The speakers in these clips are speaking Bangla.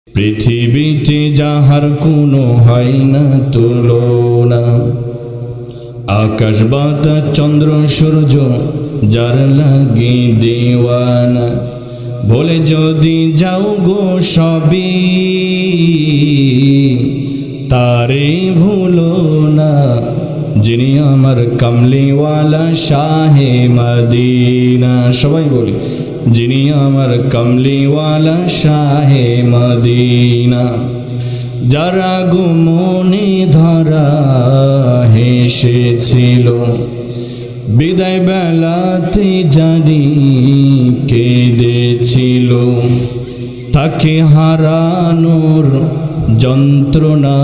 পৃথিবীতে যাহার কোনো হয় না তুলনা, আকাশ বাতাস চন্দ্র সূর্য যার লাগি দেওয়ানা। বলে যদি যাও গো সবই, তারে ভুলো না, যিনি আমার কামলিওয়ালা শাহে মদিনা। সবাই বলি, যিনি আমার কামলিওয়ালা শাহে মদিনা। যারা গুমনে ধরা হেসেছিল, বিদায় বেলাতে জানি কেঁদেছিল, তাকে হারানোর যন্ত্রণা,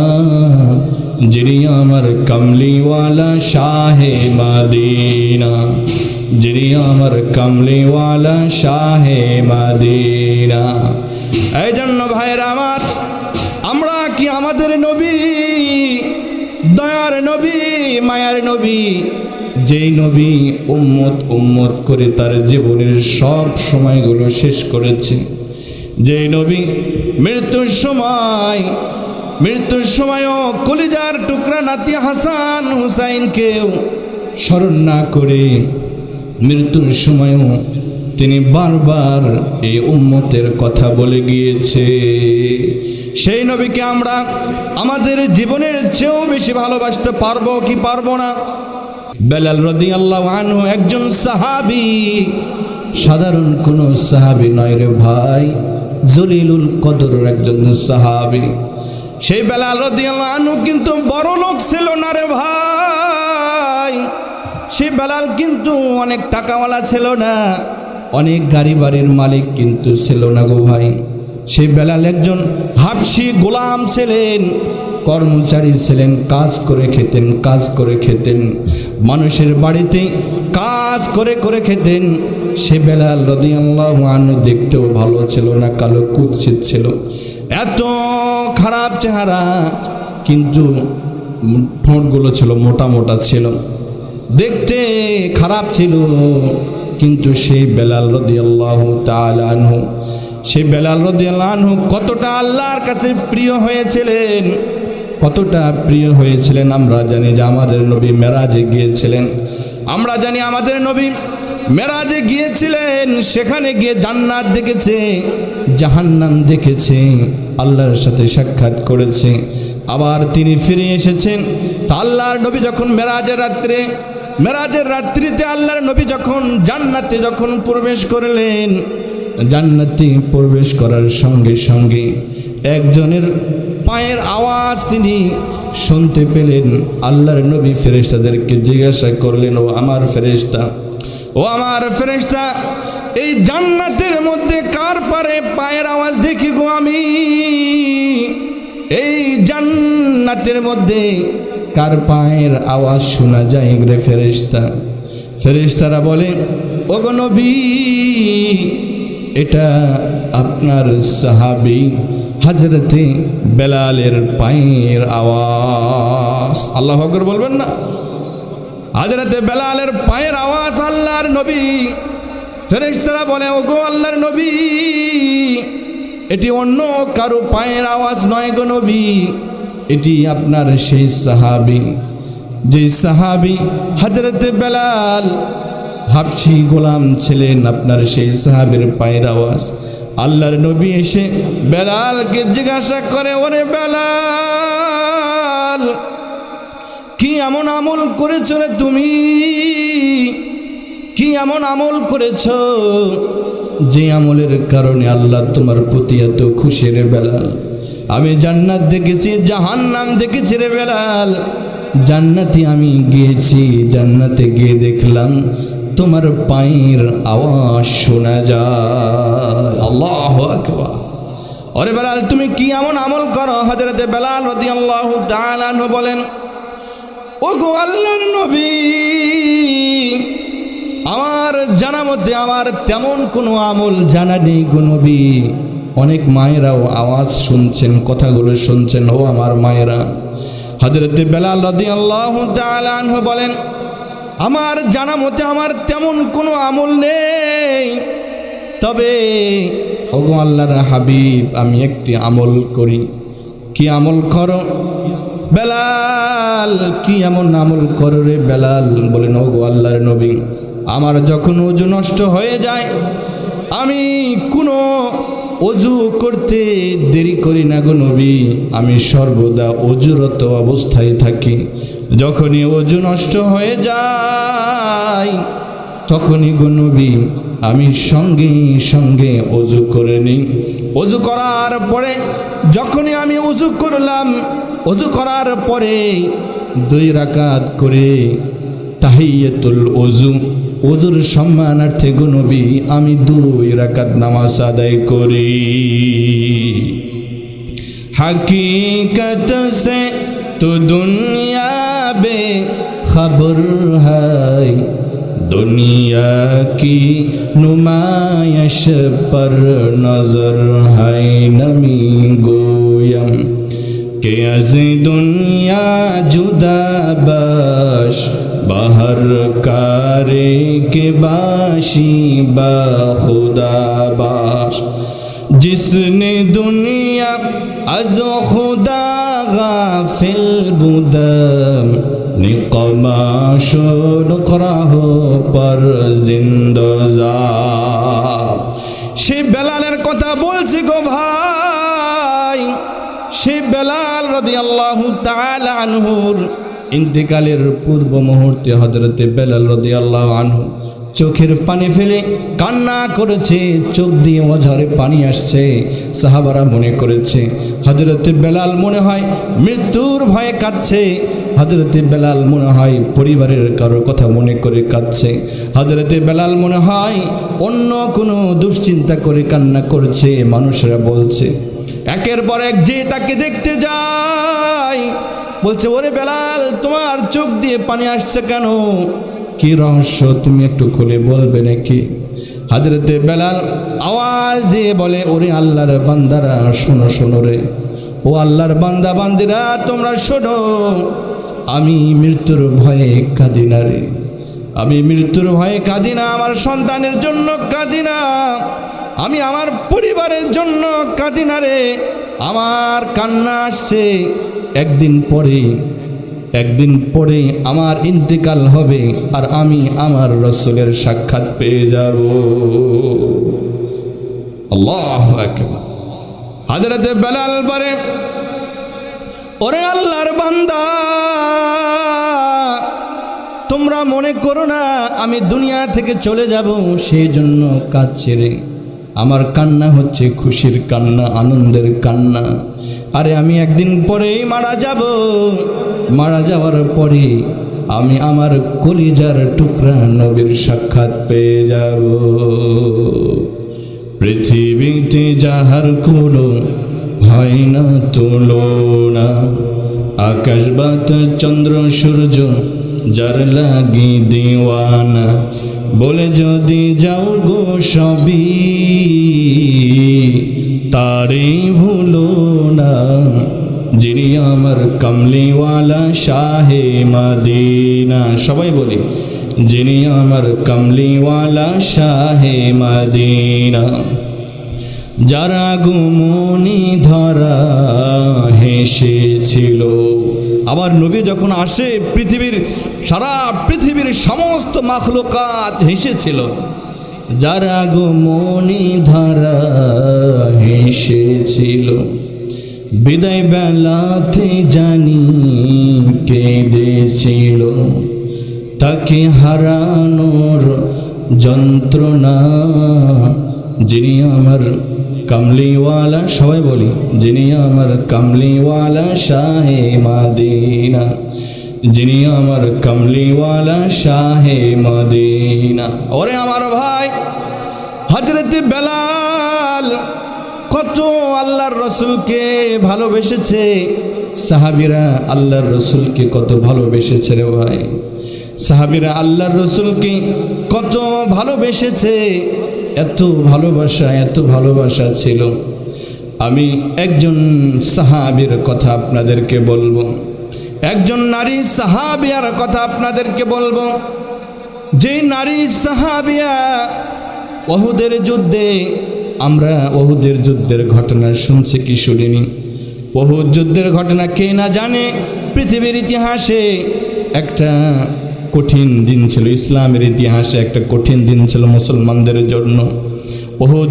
যিনি আমার কামলিওয়ালা শাহে মদিনা, যিনি আমার কামলিওয়ালা শাহে মদিনা। এই জন্য ভাইরা আমার, আমরা কি আমাদের নবী, দয়ার নবী, মায়ার নবী, যেই নবী উম্মত উম্মত করে তার জীবনের সব সময়গুলো শেষ করেছে, যেই নবী মৃত্যুর সময়ও কলিজার টুকরা নাতি হাসান হুসাইনকেও স্মরণ না করে মৃত্যুর সময়ও তিনি বারবার এই উম্মতের কথা বলে গিয়েছে। সেই নবীকে আমরা আমাদের জীবনের চেয়েও বেশি ভালোবাসতে পারবো কি পারবো না? বেলাল রাদিয়াল্লাহু আনহু একজন সাহাবী, সাধারণ কোন সাহাবী নয় রে ভাই, জলিলুল কদর একজন সাহাবী। সেই বেলাল রাদিয়াল্লাহু আনহু কিন্তু বড় লোক ছিল না রে ভাই। সেই বেলাল কিন্তু অনেক টাকাওয়ালা ছিল না, অনেক গাড়ি বাড়ির মালিক কিন্তু ছিল না গো ভাই। সেই বেলাল একজন হাবশি গোলাম ছিলেন, কর্মচারী ছিলেন, কাজ করে খেতেন, মানুষের বাড়িতে কাজ করে খেতেন। সে বেলাল রাদিয়াল্লাহু আনহু দেখতেও ভালো ছিল না, কালো কুৎসিত ছিল, এত খারাপ চেহারা, কিন্তু ঠোঁটগুলো ছিল মোটা মোটা ছিল, দেখতে খারাপ ছিল। কিন্তু সেই বেলাল রাদিয়াল্লাহু তাআলা আনহু, সেই বেলাল রাদিয়াল্লাহু আনহু কতটা আল্লাহর কাছে প্রিয় হয়েছিলেন, কতটা প্রিয় হয়েছিলেন আমরা জানি। যে আমাদের নবী মেরাজে গিয়েছিলেন, আমরা জানি আমাদের নবী মেরাজে গিয়েছিলেন, সেখানে গিয়ে জান্নাত দেখেছে, জাহান্নাম দেখেছে, আল্লাহর সাথে সাক্ষাৎ করেছে। আবার তিনি ফিরে এসেছেন। তা আল্লাহর নবী যখন মেরাজের রাত্রিতে আল্লাহর নবী যখন জান্নাতে প্রবেশ করলেন, জান্নাতে প্রবেশ করার সঙ্গে সঙ্গে একজনের পায়ের আওয়াজ তিনি শুনতে পেলেন। আল্লাহর নবী ফেরেশতাদেরকে জিজ্ঞাসা করলেন, ও আমার ফেরেশতা, এই জান্নাতের মধ্যে কার পায়ের আওয়াজ দেখি গো আমি? এই জান্নাতের মধ্যে কার পায়ের আওয়াজ শোনা যায় রে ফেরেশতা? ফেরেশতারা বলে, ও গো নবী, এটা আপনার সাহাবী হযরতে বেলালের পায়ের আওয়াজ। আল্লাহু আকবার বলবেন না? হযরতে বেলালের পায়ের আওয়াজ আল্লাহর নবী। ফেরেশতারা বলে, ও গো আল্লাহর নবী, এটি অন্য কারো পায়ের আওয়াজ নয় গো নবী, এটি আপনার সেই সাহাবী, যে সাহাবী হযরতে বেলাল হাবশী গোলাম ছিলেন, আপনার সেই সাহাবীর পায়ের আওয়াজ। আল্লাহর নবী এসে বেলালকে জিজ্ঞাসা করে, ওরে বেলাল, কি এমন আমল করেছ রে তুমি? কি এমন আমল করেছ যে আমলের কারণে আল্লাহ তোমার প্রতি এত খুশি রে বেলাল? আমি জান্নাত দেখেছি, জাহান্নাম দেখেছি রে বেলাল। জান্নাতে আমি গিয়েছি, জান্নাতে গিয়ে দেখলাম তোমার পায়ের আওয়াজ শোনা যায়। আল্লাহু আকবার। ওরে বেলাল, তুমি কি এমন আমল করো? হযরতে বেলাল রাদিয়াল্লাহু তাআলা আনহু বলেন, ও গো আল্লাহর নবী, আমার জানা মধ্যে আমার তেমন কোনো আমল জানা নেই গো নবী। অনেক মায়েরাও আওয়াজ শুনছেন, কথাগুলো শুনছেন, ও আমার মায়েরা। হযরতে বেলাল রাদিয়াল্লাহু তাআলা আনহু বলেন, আমার জানা মতে আমার তেমন কোনো আমল নেই, তবে ওগো আল্লাহর হাবিব, আমি একটি আমল করি। কি আমল করো? বেলাল, কি এমন আমল করো রে বেলাল? বলেন, ওগো আল্লাহর নবী, আমার যখন ওযু নষ্ট হয়ে যায়, আমি কোনো ওযু করতে দেরি করি না গো নবী, আমি সর্বদা ওযুরত অবস্থায় থাকি। যখনই ওযু নষ্ট হয়ে যায়, তখনই গো নবী আমি সঙ্গে সঙ্গে ওযু করে নিই। ওযু করার পরে যখনই আমি ওযু করলাম, ওযু করার পরে 2 রাকাত করে তাহিয়াতুল ওযু, ওযুর সম্মানার্থে গো নবী আমি 2 রাকাত নামাজ আদায় করি। हकीकत से तो दुनिया बेखबर है, दुनिया की नुमाइश पर नजर है। नमी गोयम के अज़ दुनिया जुदा बाश, बाहर कारे के बाशी बा खुदा बाश। जिसने दुनिया अज़ खुदा गाफिल बुदम, निक़मा शुद क़राहो पर जिंदज़ार। সে বেলালের কথা বলছি গো ভাই, সে বেলাল রাদিয়াল্লাহু তাআলা আনহুর ইন্তেকালের পূর্ব মুহূর্তে হযরতে বেলাল রাদিয়াল্লাহু আনহু চোখের পানি ফেলে কান্না করেছে, চোখ দিয়ে অঝরে পানি আসছে। সাহাবারা মনে করেছে হযরতে বেলাল মনে হয় মৃত্যুর ভয়ে কাঁদছে, হযরতে বেলাল মনে হয় পরিবারের কারোর কথা মনে করে কাঁদছে, হযরতে বেলাল মনে হয় অন্য কোনো দুশ্চিন্তা করে কান্না করছে। মানুষরা বলছে, একের পর এক যে তাকে দেখতে যায় বলছে, ওরে বেলাল, তোমার চোখ দিয়ে পানি আসছে কেন? কি রহস্য, তুমি একটু খুলে বলবে নাকি? হযরতে বেলাল আওয়াজ দিয়ে বলে, ওরে আল্লাহর বান্দারা শোনো শোনো রে, ও আল্লাহর বান্দা বান্দিরা তোমরা শোনো, আমি মৃত্যুর ভয়ে কাঁদি না রে, আমি মৃত্যুর ভয়ে কাঁদি না, আমার সন্তানের জন্য কাঁদি না, আমি আমার পরিবারের জন্য কাঁদি না রে। আমার কান্না আসছে একদিন পরে আমার ইন্তেকাল হবে, আর আমি আমার রাসূলের সাক্ষাৎ পেয়ে যাব। আল্লাহু আকবার। হযরতে বেলাল বলে, ওরে আল্লাহর বান্দা, তোমরা মনে করো না আমি দুনিয়া থেকে চলে যাব সেই জন্য কাঁদছি রে। আমার কান্না হচ্ছে খুশির কান্না, আনন্দের কান্না। আরে আমি একদিন পরেই মারা যাব, মারা যাওয়ার পরে আমি আমার কলিজার টুকরা নবীর সাক্ষাৎ পেয়ে যাব। পৃথিবীতে যাহার কোনো হয় না তুলনা, আকাশ বাতাস চন্দ্র সূর্য যার লাগি দিওয়ানা, বলে যদি যাও গো সবই তারে ভুলো না, যিনি আমার কামলিওয়ালা শাহে মদিনা। সবাই বলি, যিনি আমার কামলিওয়ালা শাহে মদিনা, যারা গুমনি ধরা হেসেছিল। আবার নবী যখন আসে সারা পৃথিবীর সমস্ত মাখলুকাত হেসেছিল। যারা গুমনি ধরা হেসেছিল, বিদায় বেলাতে জানি কেঁদেছিল, তাকে হারানোর যন্ত্রণা, যিনি আমার কামলিওয়ালা, সবাই বলি, যিনি আমার কামলিওয়ালা শাহে মদিনা, যিনি আমার কামলিওয়ালা শাহে মদিনা। ওরে আমার ভাই, হযরতে বেলাল কত আল্লাহর রসুলকে ভালোবেসেছে। সাহাবীরা আল্লাহর রসুলকে কত ভালোবেসেছে রে ভাই, সাহাবীরা আল্লাহর রসুলকে কত ভালোবেসেছে। এত ভালোবাসা ছিল। আমি একজন সাহাবীর কথা আপনাদেরকে বলবো, একজন নারী সাহাবিয়ার কথা আপনাদেরকে বলবো। যে নারী সাহাবিয়া ওহুদের যুদ্ধে আমরা ওহুদের যুদ্ধের ঘটনা শুনছি কি শুনিনি? ওহুদ যুদ্ধের ঘটনা কে না জানে? পৃথিবীর ইতিহাসে একটা কঠিন দিন ছিল, ইসলামের ইতিহাসে একটা কঠিন দিন ছিল মুসলমানদের জন্য। ওহুদ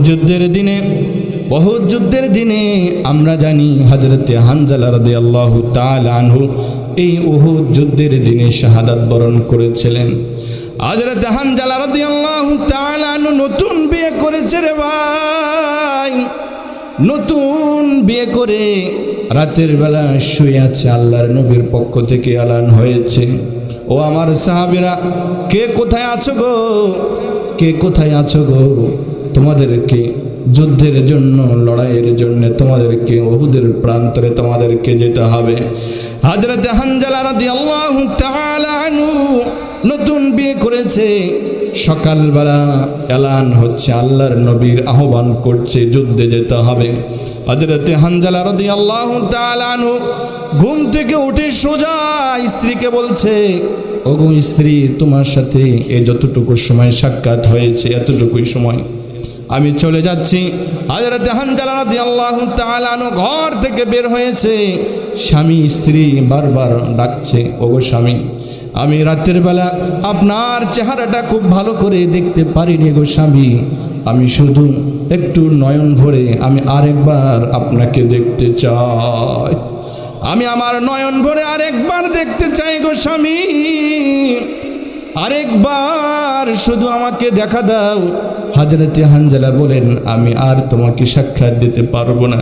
যুদ্ধের দিনে আমরা জানি হযরতে হানজালা রাদিয়াল্লাহু তাআলা আনহু এই ওহুদ যুদ্ধের দিনে শাহাদাত বরণ করেছিলেন। হযরতে হানজালা রাদিয়াল্লাহু তাআলা আনহু নতুন বিয়ে করেছে রে ভাই, নতুন বিয়ে করে রাতের বেলা শুয়ে আছে। আল্লাহর নবীর পক্ষ থেকে এলান হয়েছে, ও আমার সাহাবীরা, কে কোথায় আছো গো, কে কোথায় আছো গো? তোমাদেরকে যুদ্ধের জন্য, লড়াইয়ের জন্য তোমাদেরকে ওহুদের প্রান্তরে তোমাদেরকে যেতে হবে। হযরতে হানজালা রাদিয়াল্লাহু তাআলা আনহু নতুন বিয়ে করেছে। সকালবেলা এলান হচ্ছে, আল্লাহর নবীর আহ্বান করছে যুদ্ধে যেতে হবে। হযরতে হানজালা রাদিয়াল্লাহু তাআলা আনহু ঘুম থেকে উঠে সোজা স্ত্রীকে বলছে, ওগো স্ত্রী, তোমার সাথে এই যতটুকু সময় সাক্ষাৎ হয়েছে এতটুকুই সময়, আমি চলে যাচ্ছি। হযরতে হানজালা রাদিয়াল্লাহু তাআলা আনহু ঘর থেকে বের হয়েছে। স্বামী স্ত্রী বারবার ডাকছে, ওগো স্বামী, আমি রাতের বেলা আপনার চেহারাটা খুব ভালো করে দেখতে পারিনি গো স্বামী, আমি শুধু একটু নয়ন ভরে আমি আরেকবার আপনাকে দেখতে চাই, আমি আমার নয়ন ভরে আরেকবার দেখতে চাই গো স্বামী, আরেকবার শুধু আমাকে দেখা দাও। হযরতে হানজালা বলেন, আমি আর তোমাকে সাক্ষাৎ দিতে পারবো না,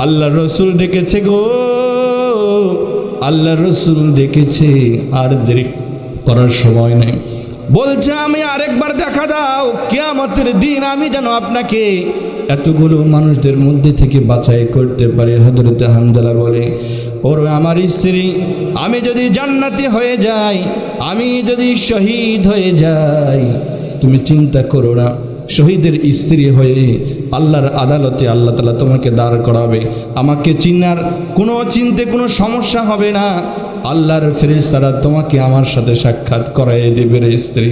আল্লাহর রাসূল ডেকেছে গো, আল্লাহর রাসূল ডেকেছে, আর দেরি করার সময় নেই। বলছে, আমি আরেকবার দেখা দাও, কিয়ামতের দিন আমি যেন আপনাকে এতগুলো মানুষদের মধ্যে থেকে বাছাই করতে পারি। হযরতে হানজালা বলে, ওর আমার স্ত্রী, আমি যদি জান্নাতি হয়ে যাই, আমি যদি শহীদ হয়ে যাই, তুমি চিন্তা করো না, শহীদের স্ত্রী হয়ে আল্লাহর আদালতে আল্লাহ তাআলা তোমাকে দাঁড় করাবে, আমাকে চিনতে কোনো সমস্যা হবে না, আল্লাহর ফেরেশতারা তোমাকে আমার সাথে সাক্ষাৎ করায় দেবে রে স্ত্রী।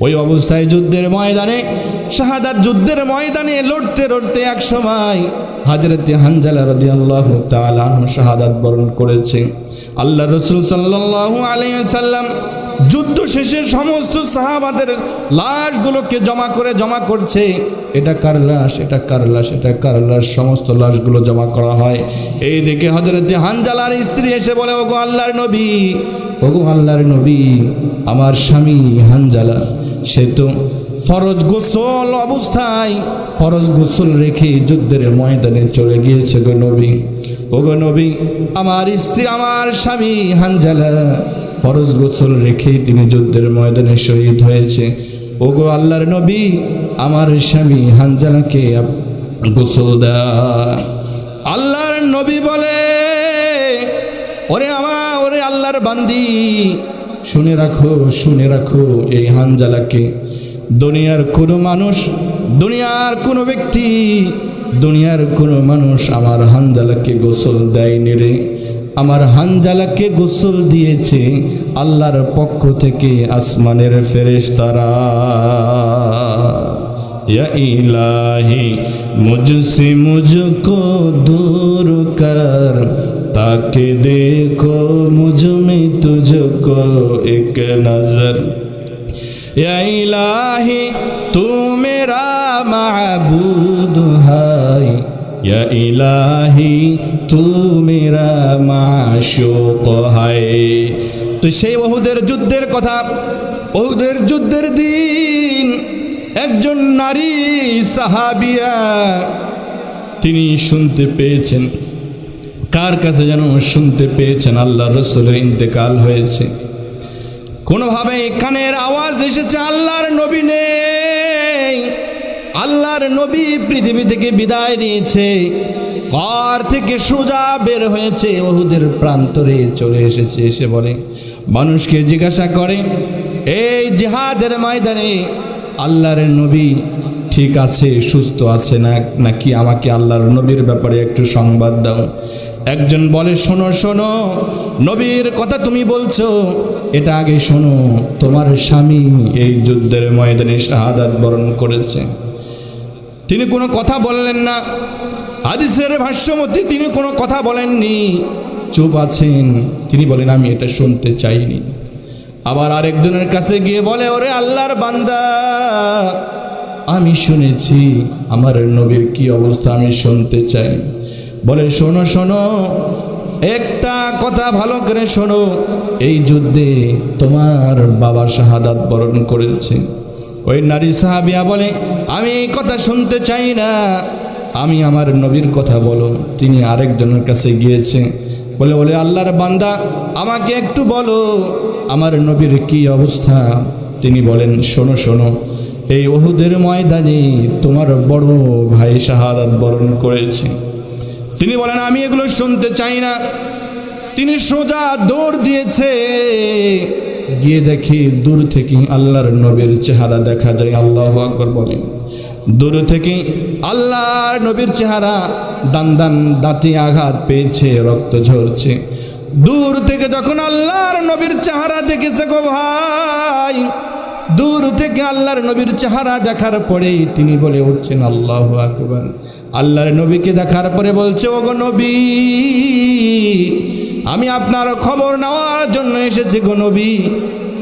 ওই অবস্থায় যুদ্ধের ময়দানে, শাহাদাত যুদ্ধের ময়দানে লড়তে লড়তে এক সময় হযরতে হানজালা রাদিয়াল্লাহু তাআলা আনহু শাহাদাত বরণ করেছে। আল্লাহর রাসূল সাল্লাল্লাহু আলাইহি ওয়াসাল্লাম যুদ্ধ শেষে সমস্ত সাহাবাদের লাশগুলোকে জমা করছে, এটা কার লাশ, এটা কার লাশ, এটা কার লাশ, সমস্ত লাশগুলো জমা করা হয়। এই দেখে হযরতে হানজালার স্ত্রী এসে বলে, ওগো আল্লাহর নবী, ওগো আল্লাহর নবী, আমার স্বামী হানজালা সে তো ফরজ গোসল অবস্থায় ফরজ গোসল রেখে যুদ্ধের ময়দানে চলে গিয়েছে গো নবী, ওগো নবী, আমার স্ত্রী, আমার স্বামী হানজালা ফরজ গোসল রেখেই তিনি যুদ্ধের ময়দানে শহীদ হয়েছে। ওগো আল্লাহর নবী, আমার স্বামী হানজালাকে গোসল দেয়। আল্লাহর নবী বলে, ওরে আল্লাহর বান্দি, শুনে রাখো, এই হানজালাকে দুনিয়ার কোনো মানুষ, দুনিয়ার কোনো ব্যক্তি, দুনিয়ার কোনো মানুষ আমার হানজালাকে গোসল দেয়নি রে, আমার হানজালাকে গোসল দিয়েছে আল্লাহর পক্ষ থেকে আসমানের ফেরেশতারা। ইয়া ইলাহি মুঝসে মুঝকো দূর কর, তাকে দেখো মুঝমে তুঝকো এক নজর। या इलाही तू मेरा माबूद है, या इलाही तू मेरा माशूक है। তো সেই ওহুদের যুদ্ধের কথা, ওহুদের যুদ্ধের দিন একজন নারী সাহাবিয়া তিনি শুনতে পেয়েছেন, কার কাছে যেন শুনতে পেয়েছেন আল্লাহর রাসূলের ইন্তেকাল হয়েছে। কোনোভাবে কানের আওয়াজ এসেছে, আল্লাহর নবী নেই, আল্লাহর নবী পৃথিবী থেকে বিদায় নিয়েছে। ঘর থেকে সোজা বের হয়েছে, ওহুদের প্রান্তরে চলে এসেছে। এসে বলে, মানুষকে জিজ্ঞাসা করে, এই জিহাদের ময়দানে আল্লাহর নবী ঠিক আছে, সুস্থ আছে নাকি আমাকে আল্লাহর নবীর ব্যাপারে একটু সংবাদ দাও। একজন বলে, শোনো, নবীর কথা তুমি বলছো, এটা আগে শোনো, তোমার স্বামী এই যুদ্ধের ময়দানে শাহাদাত বরণ করেছে। তিনি কোনো কথা বললেন না। হাদিসের ভাষ্যমতে তিনি কোনো কথা বলেননি, চুপ আছেন। তিনি বলেন আমি এটা শুনতে চাইনি। আবার আরেকজনের কাছে গিয়ে বলে, ওরে আল্লাহর বান্দা, আমি শুনেছি আমার নবীর কি অবস্থা, আমি শুনতে চাই। বলে শোনো শোনো, একটা কথা ভালো করে শোনো, এই যুদ্ধে তোমার বাবা শাহাদাত বরণ করেছে। ওই নারী সাহাবিয়া বলে আমি এই কথা শুনতে চাই না, আমি আমার নবীর কথা বলো। তিনি আরেকজনের কাছে গিয়েছে, বলে বলে আল্লাহর বান্দা, আমাকে একটু বলো আমার নবীর কি অবস্থা। তিনি বলেন শোনো শোনো, এই উহুদের ময়দানে তোমার বড় ভাই শাহাদাত বরণ করেছে। তিনি বলেন আমি এগুলো শুনতে চাই না। তিনি সোজা দৌড় দিয়েছে, গিয়ে দেখি দূর থেকে আল্লাহর নবীর চেহারা দেখা যায়। আল্লাহু আকবার বলেন। দূর থেকে আল্লাহর নবীর চেহারা, দাঁতে আঘাত পেয়েছে, রক্ত ঝরছে। দূর থেকে যখন আল্লাহর নবীর চেহারা দেখেছে গো ভাই, দূর থেকে আল্লাহর নবীর চেহারা দেখার পরে তিনি বলে উঠছেন আল্লাহু আকবার। আল্লাহর নবীকে দেখার পরে বলছে, ওগো নবী, আমি আপনার খবর নেওয়ার জন্য এসেছি গো নবী।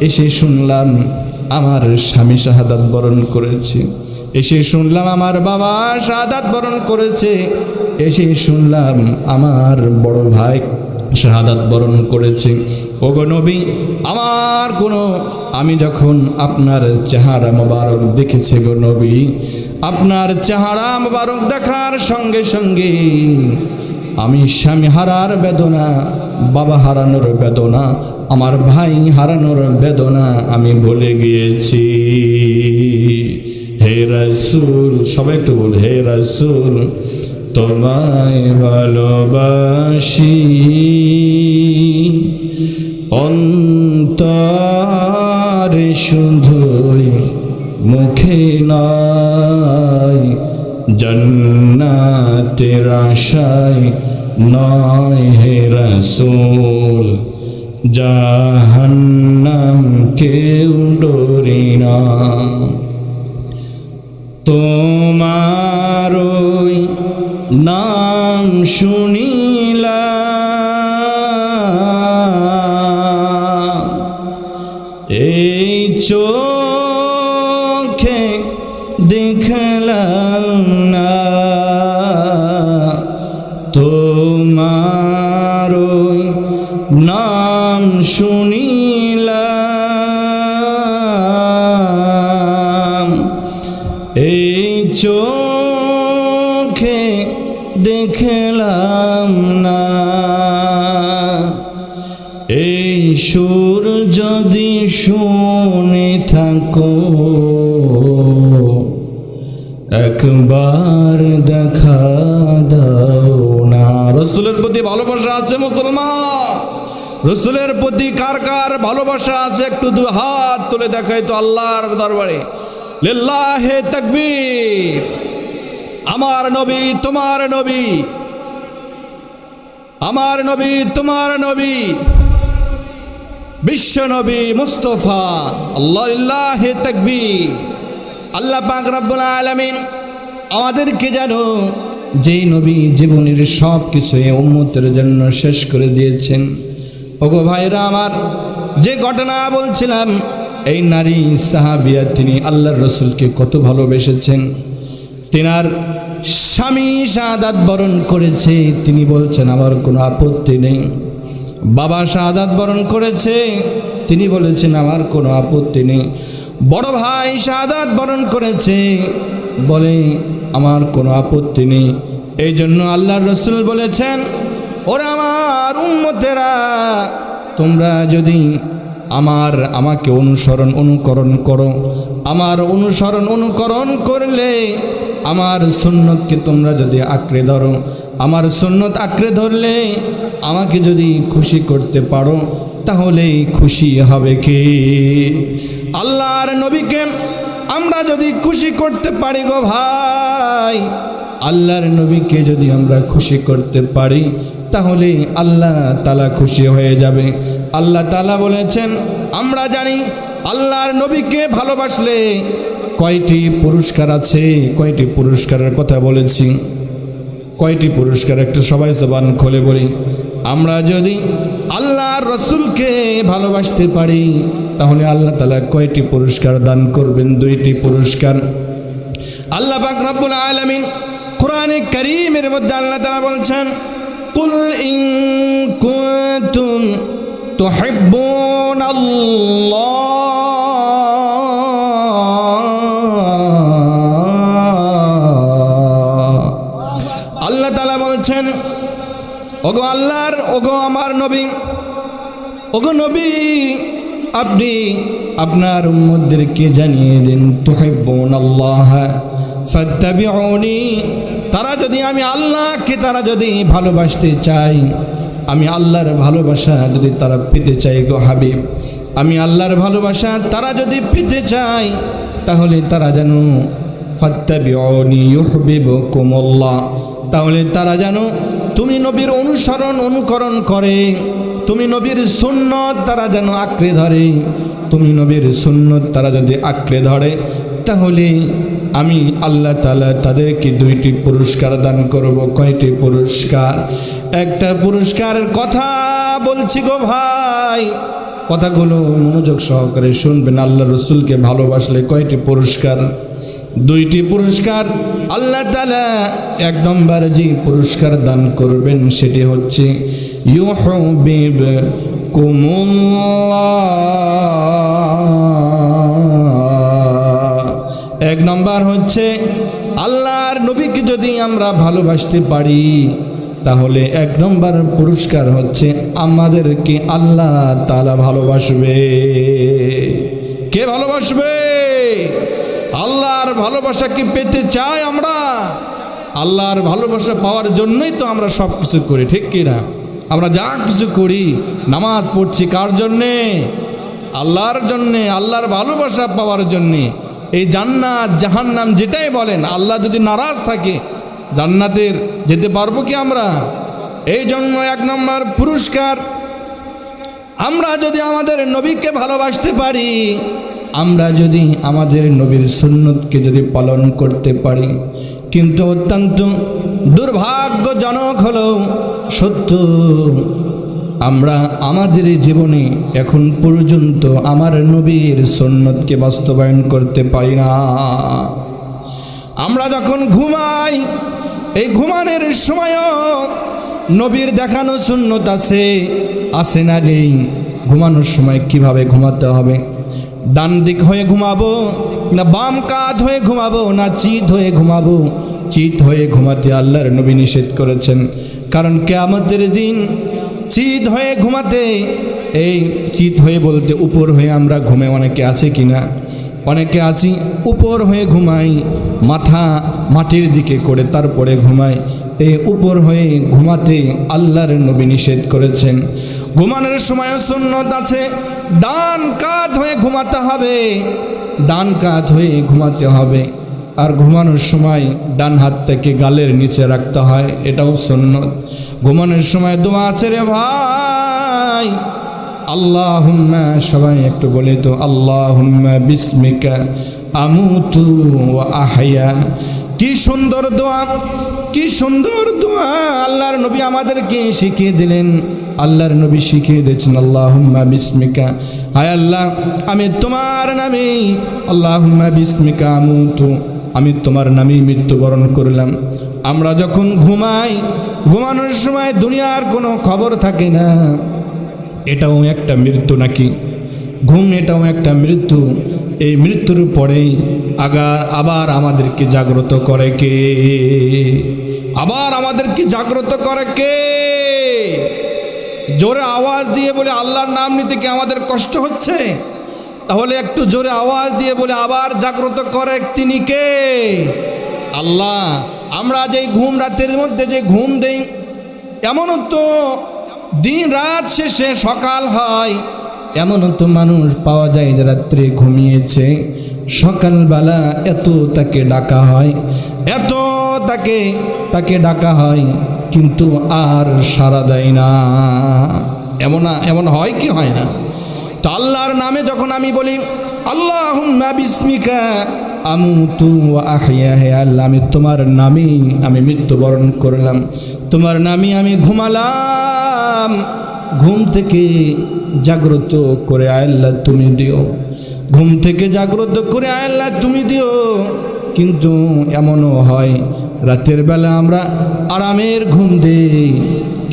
এসে শুনলাম আমার স্বামী শাহাদাত বরণ করেছে, এসে শুনলাম আমার বাবা শাহাদাত বরণ করেছে, এসে শুনলাম আমার বড় ভাই শাহাদাত বরণ করেছে। ওগো নবী, আমি যখন আপনার চেহারা মোবারক দেখেছি গো নবী, আপনার চেহারা মোবারক দেখার সঙ্গে সঙ্গে আমি স্বামী হারার বেদনা, বাবা হারানোর বেদনা, আমার ভাই হারানোর বেদনা আমি ভুলে গিয়েছি। হে রাসূল, সবাই একটু বল, হে রাসূল তোমায় ভালোবাসি, অন্তরে শুধুই মুখে নয়, জান্নাতের আশায় নয় হে রাসূল, জাহান্নাম কেউ ডরি না। তোমার ওই নাম শুনিলাম, এই চোখে দেখলাম না, তোমার ওই নাম শুনিলাম, এই চোখে দেখলাম না। এই সুর যদি শুনে থাকো, একবার দেখা দাও না। রাসূলের প্রতি ভালোবাসা আছে মুসলমান? রাসূলের প্রতি কার কার ভালোবাসা আছে একটু দু হাত তুলে দেখাই তো আল্লাহর দরবারে। লিল্লাহি তাকবীর। আমার নবী তোমার নবী, আমার নবী তোমার নবী, বিশ্ব নবী মুস্তাফা। আল্লাহি তাকবীর। আল্লাহ পাক রব্বুল আলামিন আমাদেরকে জানো যেই নবী জীবনের সব কিছু উম্মতের জন্য শেষ করে দিয়েছেন। ওগো ভাইরা আমার, যে ঘটনা বলছিলাম, এই নারী সাহাবিয়া তিনি আল্লাহর রসুলকে কত ভালোবেসেছেন। তিনার স্বামী শাহাদাত বরণ করেছে, তিনি বলছেন আমার কোনো আপত্তি নেই। বাবা শাহাদাত বরণ করেছে, তিনি বলেছেন আমার কোনো আপত্তি নেই। বড় ভাই শাহাদাত বরণ করেছে, বলে আমার কোনো আপত্তি নেই। এই জন্য আল্লাহর রসুল বলেছেন, ওরা আমার উম্মতেরা, তোমরা যদি আমাকে অনুকরণ করো, আমার অনুকরণ করলে, আমার সুন্নতকে তোমরা যদি আঁকড়ে ধরো, আমার সুন্নত আঁকড়ে ধরলে, আমাকে যদি খুশি করতে পারো, তাহলেই খুশি হবে কে? আল্লাহর নবীকে আমরা যদি খুশি করতে পারি গো ভাই, আল্লাহর নবীকে যদি আমরা খুশি করতে পারি, তাহলে আল্লাহ তাআলা খুশি হয়ে যাবে। আল্লাহ তাআলা বলেছেন, আমরা জানি আল্লাহর নবীকে ভালোবাসলে কয়টি পুরস্কার আছে, কয়টি পুরস্কারের কথা বলেছি, কয়টি পুরস্কার একটু সবাই জবান খুলে বলি। আমরা যদি আল্লাহর রাসূলকে ভালোবাসতে পারি তাহলে আল্লাহ তাআলা কয়টি পুরস্কার দান করবেন? 2টি পুরস্কার। আল্লাহ পাক রব্বুল আলামিন কোরআনে কারীমের মধ্যে আল্লাহ তাআলা বলছেন, কুল ইন কুনতুম তুহিব্বুনাল্লাহ আল্লাহ তাআলা বলছেন, ওগো আল্লাহর, ওগো আমার নবী, ওগো নবী, আপনি আপনার উম্মতদেরকে জানিয়ে দিন, তুহিব্বুনাল্লাহ ফাত্তাবিউনি, তারা যদি আমি আল্লাহকে তারা যদি ভালোবাসতে চাই, আমি আল্লাহর ভালোবাসা যদি তারা পেতে চাই গো হাবিব, আমি আল্লাহর ভালোবাসা তারা যদি পেতে চাই তাহলে তারা যেন ফাত্তাবিউনি ইউহিব্বুকুমুল্লাহ, তাহলে তারা যেন তুমি নবীর অনুকরণ করে, তুমি নবীর সুন্নত তারা যেন আঁকড়ে ধরে, তুমি নবীর সুন্নত তারা যদি আঁকড়ে ধরে তাহলে আমি আল্লাহ তাআলা তাদেরকে 2টি পুরস্কার দান করব। কয়টি পুরস্কার? একটা পুরস্কারের কথা বলছি গো ভাই, কথাগুলো মনোযোগ সহকারে শুনবেন। আল্লাহ রাসূলকে ভালোবাসলে কয়টি পুরস্কার? 2টি পুরস্কার। আল্লাহ তাআলা 1 নম্বর যে পুরস্কার দান করবেন সেটি হচ্ছে ইউহিব্বুকুমুল্লাহ। 1 নম্বর হচ্ছে আল্লাহর নবীকে যদি আমরা ভালোবাসতে পারি তাহলে 1 নম্বর পুরস্কার হচ্ছে আমাদেরকে আল্লাহ তাআলা ভালোবাসবে। কে ভালোবাসবে? আল্লাহর ভালোবাসা কি পেতে চাই আমরা? আল্লাহর ভালোবাসা পাওয়ার জন্যই তো আমরা সব কিছু করি, ঠিক কি না? আমরা যা কিছু করি, নামাজ পড়ছি কার জন্যে? আল্লাহর জন্যে, আল্লাহর ভালোবাসা পাওয়ার জন্যে। এই জান্নাত জাহান্নাম যেটাই বলেন, আল্লাহ যদি নারাজ থাকে জান্নাতের যেতে পারবো কি আমরা? এই জন্য 1 নম্বর পুরস্কার, আমরা যদি আমাদের নবীকে ভালোবাসতে পারি, আমরা যদি আমাদের নবীর সুন্নতকে যদি পালন করতে পারি। কিন্তু অত্যন্ত দুর্ভাগ্যজনক হলো সত্য, আমরা আমাদের জীবনে এখন পর্যন্ত আমার নবীর সুন্নতকে বাস্তবায়ন করতে পারি না। আমরা যখন ঘুমাই, এই ঘুমানোর সময়ও নবীর দেখানো সুন্নত আছে না নেই? ঘুমানোর সময় কিভাবে ঘুমাতে হবে? ডান দিক হয়ে ঘুমাবো না বাম কাঁধ হয়ে ঘুমাবো না চিত হয়ে ঘুমাবো? চিত হয়ে ঘুমাতে আল্লাহর নবী নিষেধ করেছেন, কারণ কিয়ামতের দিন চিত হয়ে ঘুমাতে, এই চিত হয়ে বলতে উপর হয়ে আমরা ঘুমে অনেকে আছে কিনা? অনেকে আছি উপর হয়ে ঘুমাই, মাথা মাটির দিকে করে তারপরে ঘুমাই। এই উপর হয়ে ঘুমাতে আল্লাহর নবী নিষেধ করেছেন। ঘুমানোর সময় সুন্নত আছে, ডান কাঁধ হয়ে ঘুমাতে হবে, ডান কাঁধ হয়ে ঘুমাতে হবে। আর ঘুমানোর সময় ডান হাতটাকে গালের নিচে রাখতে হয়, এটাও সুন্নত। ঘুমানোর সময় দোয়া আছে রে ভাই, আল্লাহুম্মা, সবাই একটু বলে তো, আল্লাহুম্মা বিসমিকা আমুতু ওয়া আহয়া। কি সুন্দর দোয়া, কি সুন্দর দোয়া আল্লাহর নবী আমাদেরকে শিখিয়ে দিলেন। আল্লাহর নবী শিখিয়ে দিয়েছেন, আল্লাহুম্মা বিসমিকা, হায় আল্লাহ আমি তোমার নামে, আল্লাহুম্মা বিসমিকা আমুতু, আমি তোমার নামেই মৃত্যুবরণ করলাম। আমরা যখন ঘুমাই, ঘুমানোর সময় দুনিয়ার কোনো খবর থাকে না, এটাও একটা মৃত্যু নাকি? ঘুম এটাও একটা মৃত্যু। এই মৃত্যুর পরেই আবার আমাদেরকে জাগ্রত করে কে? আবার আমাদেরকে জাগ্রত করে কে? জোরে আওয়াজ দিয়ে বলে আল্লাহর নাম নিতে কি আমাদের কষ্ট হচ্ছে? তাহলে একটু জোরে আওয়াজ দিয়ে বলে আবার জাগ্রত করে তিনি কে? আল্লাহ। আমরা যে ঘুম, রাতের মধ্যে যে ঘুম দেই, এমনও তো দিন রাত শেষে সকাল হয়, এমনও তো মানুষ পাওয়া যায় যে রাত্রে ঘুমিয়েছে, সকালবেলা এত তাকে ডাকা হয়, এত তাকে ডাকা হয়, কিন্তু আর সাড়া দেয় না। এমন হয় কি হয় না? তো আল্লাহর নামে যখন আমি বলি আল্লাহুম্মা বিসমিকা আমুতু ওয়া আহইয়া, হে আল্লাহ আমি তোমার নামেই আমি মৃত্যুবরণ করলাম, তোমার নামেই আমি ঘুমালাম, ঘুম থেকে জাগ্রত করে আল্লাহ তুমি দিও, ঘুম থেকে জাগ্রত করে আল্লাহ তুমি দিও। কিন্তু এমনও হয় রাতের বেলা আমরা আরামের ঘুম দেই,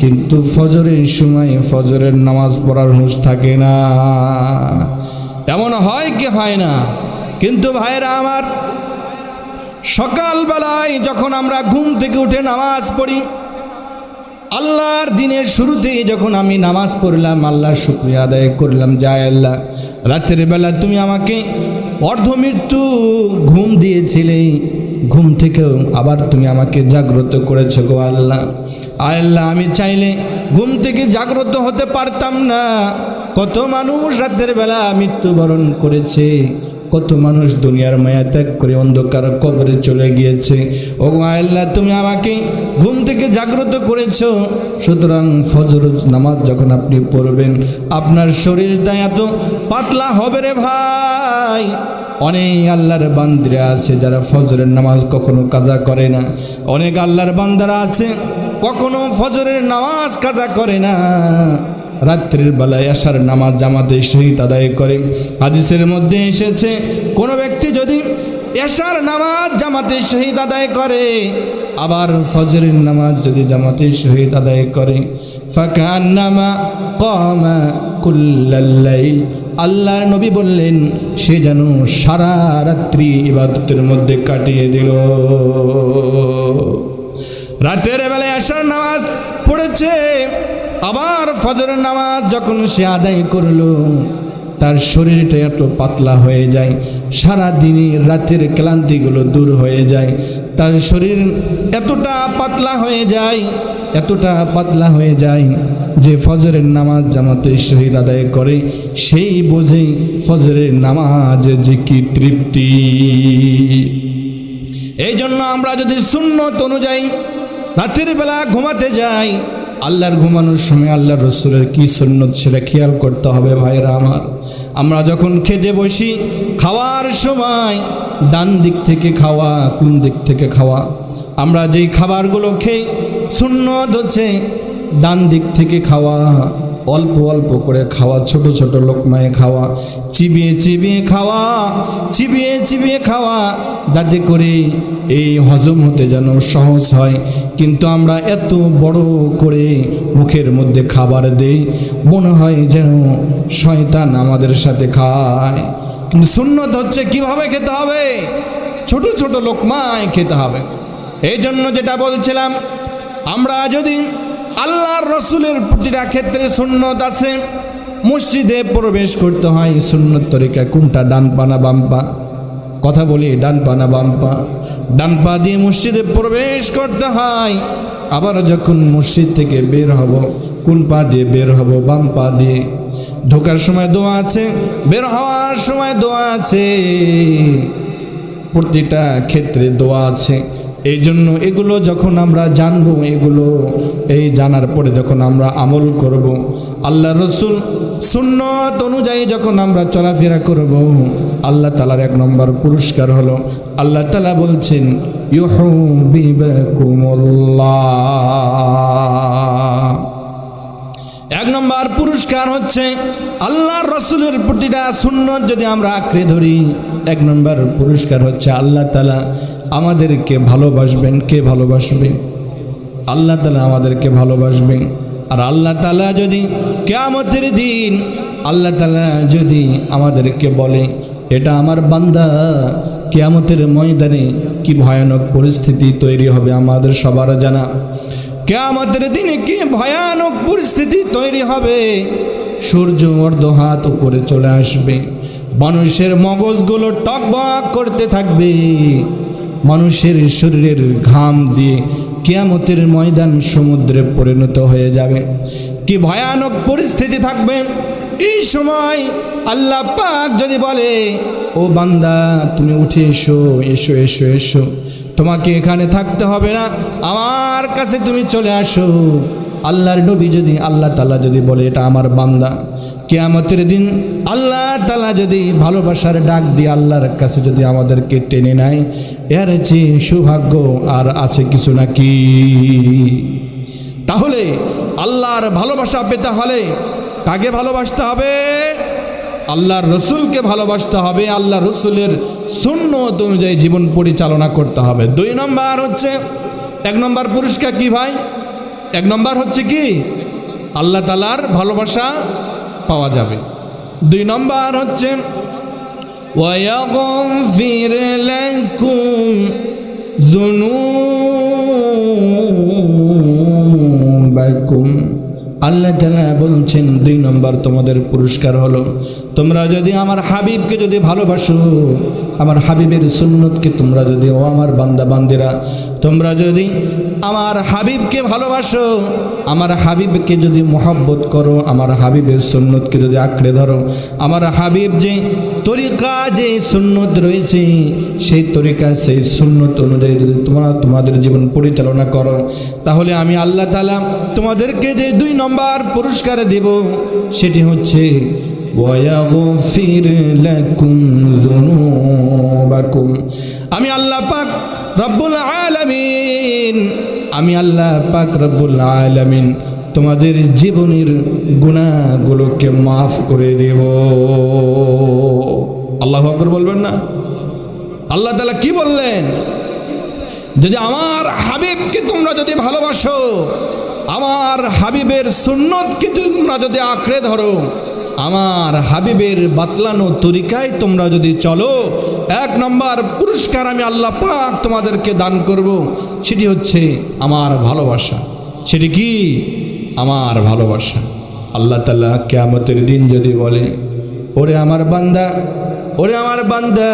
কিন্তু ফজরের সময় ফজরের নামাজ পড়ার হুঁশ থাকে না। এমন হয় কি হয় না? কিন্তু ভাইরা আমার, সকালবেলায় যখন আমরা ঘুম থেকে উঠে নামাজ পড়ি, আল্লাহর দিনের শুরুতেই যখন আমি নামাজ পড়লাম, আল্লাহর শুকরিয়া আদায় করলাম, যায় আল্লাহ রাতের বেলা তুমি আমাকে অর্ধমৃত্যু ঘুম দিয়েছিলে, ঘুম থেকেও আবার তুমি আমাকে জাগ্রত করেছো গো আল্লাহ। আল্লাহ আমি চাইলে ঘুম থেকে জাগ্রত হতে পারতাম না। কত মানুষ রাতের বেলা মৃত্যুবরণ করেছে, কত মানুষ দুনিয়ার মায়া ত্যাগ করে অন্ধকার কবরে চলে গিয়েছে। ও আল্লাহ তুমি আমাকে ঘুম থেকে জাগ্রত করেছো, সুতরাং ফজর নামাজ যখন আপনি পড়বেন আপনার শরীরটা এত পাতলা হবে রে ভাই। অনেক আল্লাহর বান্দারা আছে যারা ফজরের নামাজ কখনো কাজা করে না, অনেক আল্লাহর বান্দারা আছে কখনো ফজরের নামাজ কাজা করে না, রাত্রির বেলায় আশার নামাজ জামাতের সহিত আদায় করে। হাদিসের মধ্যে এসেছে কোনো ব্যক্তি যদি এশার নামাজ জামাতের সহিত আদায় করে, আবার ফজরের নামাজ যদি জামাতের সহিত আদায় করে, ফাকান্নামা কামা কুল্লাল লাইল, আল্লাহর নবী বললেন সে যেন সারা রাত্রি ইবাদতের মধ্যে কাটিয়ে দিল। রাতের বেলায় এশার নামাজ পড়েছে, আবার ফজরের নামাজ যখন সে আদায় করলো, তার শরীরটা এত পাতলা হয়ে যায়, সারা দিনের রাতের ক্লান্তিগুলো দূর হয়ে যায়, তার শরীর এতটা পাতলা হয়ে যায়, এতটা পাতলা হয়ে যায় যে ফজরের নামাজ জামাতের সহিত আদায় করে সেই বোঝে ফজরের নামাজ যে কি তৃপ্তি। এই জন্য আমরা যদি সুন্নত অনুযায়ী রাতের বেলা ঘুমাতে যাই, আল্লাহর ঘুমানোর সময় আল্লাহর রসুলের কি সুন্নত সেটা খেয়াল করতে হবে ভাইরা আমার। আমরা যখন খেতে বসি, খাওয়ার সময় ডান দিক থেকে খাওয়া, কোন দিক থেকে খাওয়া, আমরা যেই খাবারগুলো খেয়ে সুন্নত হচ্ছে ডান দিক থেকে খাওয়া, অল্প অল্প করে খাওয়া, ছোট ছোট লোকমায় খাওয়া, চিবিয়ে চিবিয়ে খাওয়া, চিবিয়ে চিবিয়ে খাওয়া, যাতে করে এই হজম হতে যেন সহজ হয়। কিন্তু আমরা এত বড় করে মুখের মধ্যে খাবার দেই, মনে হয় যেন শয়তান আমাদের সাথে খায়। কিন্তু সুন্নত হচ্ছে কিভাবে খেতে হবে, ছোট ছোট লোকমায় খেতে হবে। এই জন্য যেটা বলছিলাম, আমরা যদি আল্লাহর রসুলের প্রতিটা ক্ষেত্রে সুন্নত আছে, মসজিদে প্রবেশ করতে হয় সুন্নত তরিকা কোনটা, ডান পা না বাম পা? কথা বলি, ডান পা না বাম পা? ডান পা দিয়ে মসজিদে প্রবেশ করতে হয়। আবার যখন মসজিদ থেকে বের হব, কোন পা দিয়ে বের হব? বাম পা দিয়ে। ঢোকার সময় দোয়া আছে, বের হওয়ার সময় দোয়া আছে, প্রতিটা ক্ষেত্রে দোয়া আছে। এই জন্য এগুলো যখন আমরা জানবো, এগুলো এই জানার পরে যখন আমরা আমল করব, আল্লাহ রসুল সুন্নত অনুযায়ী যখন আমরা চলাফেরা করব, আল্লাহ তাআলার এক নম্বর পুরস্কার হলো, আল্লাহ তাআলা বলছেন ইউহিব্বুকুমুল্লাহ। এক নম্বর পুরস্কার হচ্ছে আল্লাহর রসুলের প্রতিটা সুন্নত যদি আমরা আঁকড়ে ধরি, এক নম্বর পুরস্কার হচ্ছে আল্লাহ তাআলা আমাদেরকে ভালোবাসবেন। কে ভালোবাসবে? আল্লাহ তাআলা আমাদেরকে ভালোবাসবে। আর আল্লাহ তাআলা যদি কিয়ামতের দিন আল্লাহ তাআলা যদি আমাদেরকে বলে এটা আমার বান্দা, কিয়ামতের ময়দানে কি ভয়ানক পরিস্থিতি তৈরি হবে আমাদের সবার জানা। কিয়ামতের দিনে কি ভয়ানক পরিস্থিতি তৈরি হবে, সূর্য অর্ধ হাত উপরে চলে আসবে, মানুষের মগজগুলো টকবক করতে থাকবে, মানুষের শরীরের ঘাম দিয়ে কিয়ামতের ময়দান সমুদ্রে পরিণত হয়ে যাবে। কি ভয়ানক পরিস্থিতি থাকবে। এই সময় আল্লাহ পাক যদি বলে ও বান্দা তুমি উঠে এসো, এসো এসো এসো, তোমাকে এখানে থাকতে হবে না, আমার কাছে তুমি চলে আসো। আল্লাহর নবী যদি, আল্লাহ তাআলা যদি বলে এটা আমার বান্দা, কিয়ামতের দিন আল্লাহ তাআলা যদি ভালোবাসার ডাক দিয়ে আল্লাহর কাছে যদি আমাদেরকে টেনে নেয়, এর চেয়ে সৌভাগ্য আর আছে কিছু নাকি? তাহলে আল্লাহর ভালোবাসা পেতে হলে কাকে ভালোবাসতে হবে? আল্লাহর রসুলকে ভালোবাসতে হবে, আল্লাহ রসুলের সুন্নত অনুযায়ী জীবন পরিচালনা করতে হবে। 2 নম্বর হচ্ছে, 1 নম্বর পুরস্কার কি ভাই? 1 নম্বর হচ্ছে কি? আল্লাহ তাআলার ভালোবাসা পাওয়া যাবে। 2 নম্বর হচ্ছে ওয়ায়াগফির লাকুম যুনুবাকুম। আল্লাহ তাআলা বলছেন 2 নম্বর তোমাদের পুরস্কার হলো, তোমরা যদি আমার হাবিবকে যদি ভালোবাসো, আমার হাবিবের সুন্নতকে তোমরা যদি, ও আমার বান্দা বান্দিরা, তোমরা যদি আমার হাবিবকে ভালোবাসো, আমার হাবিবকে যদি মহব্বত করো, আমার হাবিবের সুন্নতকে যদি আঁকড়ে ধরো, আমার হাবিব যে তরিকা, যে সুন্নত রয়েছে সেই তরিকা, সেই সুন্নত অনুযায়ী যদি তোমরা তোমাদের জীবন পরিচালনা করো, তাহলে আমি আল্লাহ তাআলা তোমাদেরকে যে 2 নম্বর পুরস্কার দেব সেটি হচ্ছে ওয়ায়াগফির লাকুম যুনুবাকুম। আমি আল্লাহ পাক রব্বুল আলামিন, আমি আল্লাহ পাক রব্বুল আলামিন তোমাদের জীবনের গুনাহগুলোকে মাফ করে দেব। আল্লাহু আকবার বলবেন না? আল্লাহ তাআলা কি বললেন? যদি আমার হাবিবকে তোমরা যদি ভালোবাসো, আমার হাবিবের সুন্নতকে তোমরা যদি আঁকড়ে ধরো, আমার হাবিবের বাতলানো তরিকায় তোমরা যদি চলো, 1 নম্বর পুরস্কার আমি আল্লাহ পাক তোমাদেরকে দান করব, সেটি হচ্ছে আমার ভালোবাসা। সেটি কি? আমার ভালোবাসা। আল্লাহ তাআলা কিয়ামতের দিন যদি বলে, ওরে আমার বান্দা, ওরে আমার বান্দা,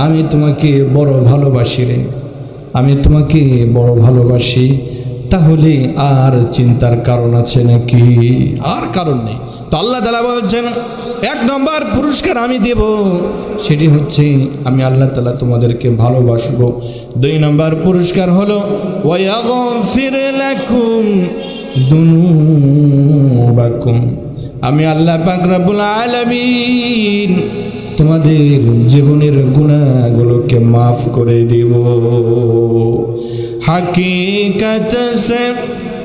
আমি তোমাকে বড় ভালোবাসি রে, আমি তোমাকে বড় ভালোবাসি, তাহলে আর চিন্তার কারণ আছে নাকি? আর কারণ নেই। তো আল্লাহ তাআলা বলছেন 1 নম্বর পুরস্কার আমি দেব, সেটি হচ্ছে আমি আল্লাহ তাআলা তোমাদেরকে ভালোবাসবো। 2 নম্বর পুরস্কার হলো ওয়ায়াগফির লাকুম যুনুবাকুম। আমি আল্লাহ পাক রব্বুল আলামিন তোমাদের জীবনের গুনাহগুলোকে মাফ করে দেব। हकीकत से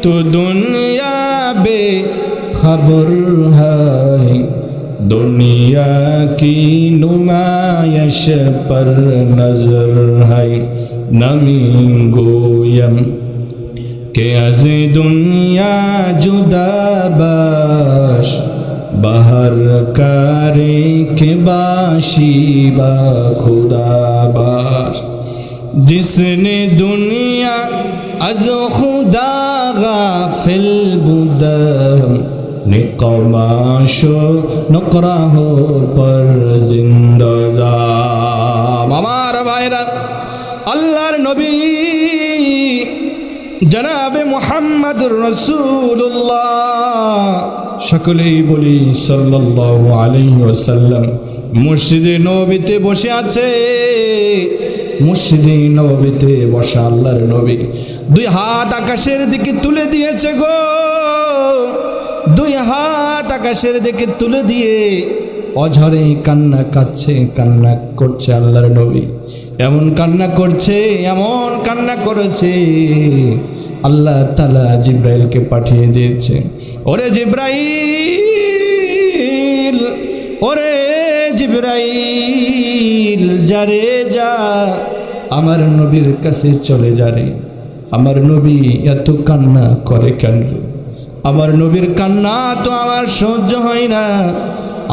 तो दुनिया बेखबर है, दुनिया की नुमाइश पर नजर है, नमी गोयम के अज़ दुनिया जुदा बाश, बहर करे के बाशी बा खुदा बाश। जिसने दुनिया अज खुदा गाफिल बुदम, निकमाशो नकराहो पर जिंदा। আমার ভাইরা, আল্লাহর নবী জনাবে মুহাম্মদুর রাসূলুল্লাহ, সকলেই বলি সাল্লাল্লাহু আলাইহি ওয়াসাল্লাম, মসজিদে নববীতে বসে আছে। মসজিদে নববীতে বসা আল্লাহর নবী 2 হাত আকাশের দিকে তুলে দিয়েছে গো, 2 হাত আকাশের দিকে তুলে দিয়ে অঝরে কান্না কাচ্ছে, কান্না করছে আল্লাহর নবী। এমন কান্না করছে, এমন কান্না করেছে, আল্লাহ তাআলা জিব্রাইলকে পাঠিয়ে দিয়েছে। ওরে জিব্রাইল, ওরে জিব্রাইল, যারে যা আমার নবীর কাছে চলে যা রে। আমার নবী এত কান্না করে কেন? আমার নবীর কান্না তো আমার সহ্য হয় না।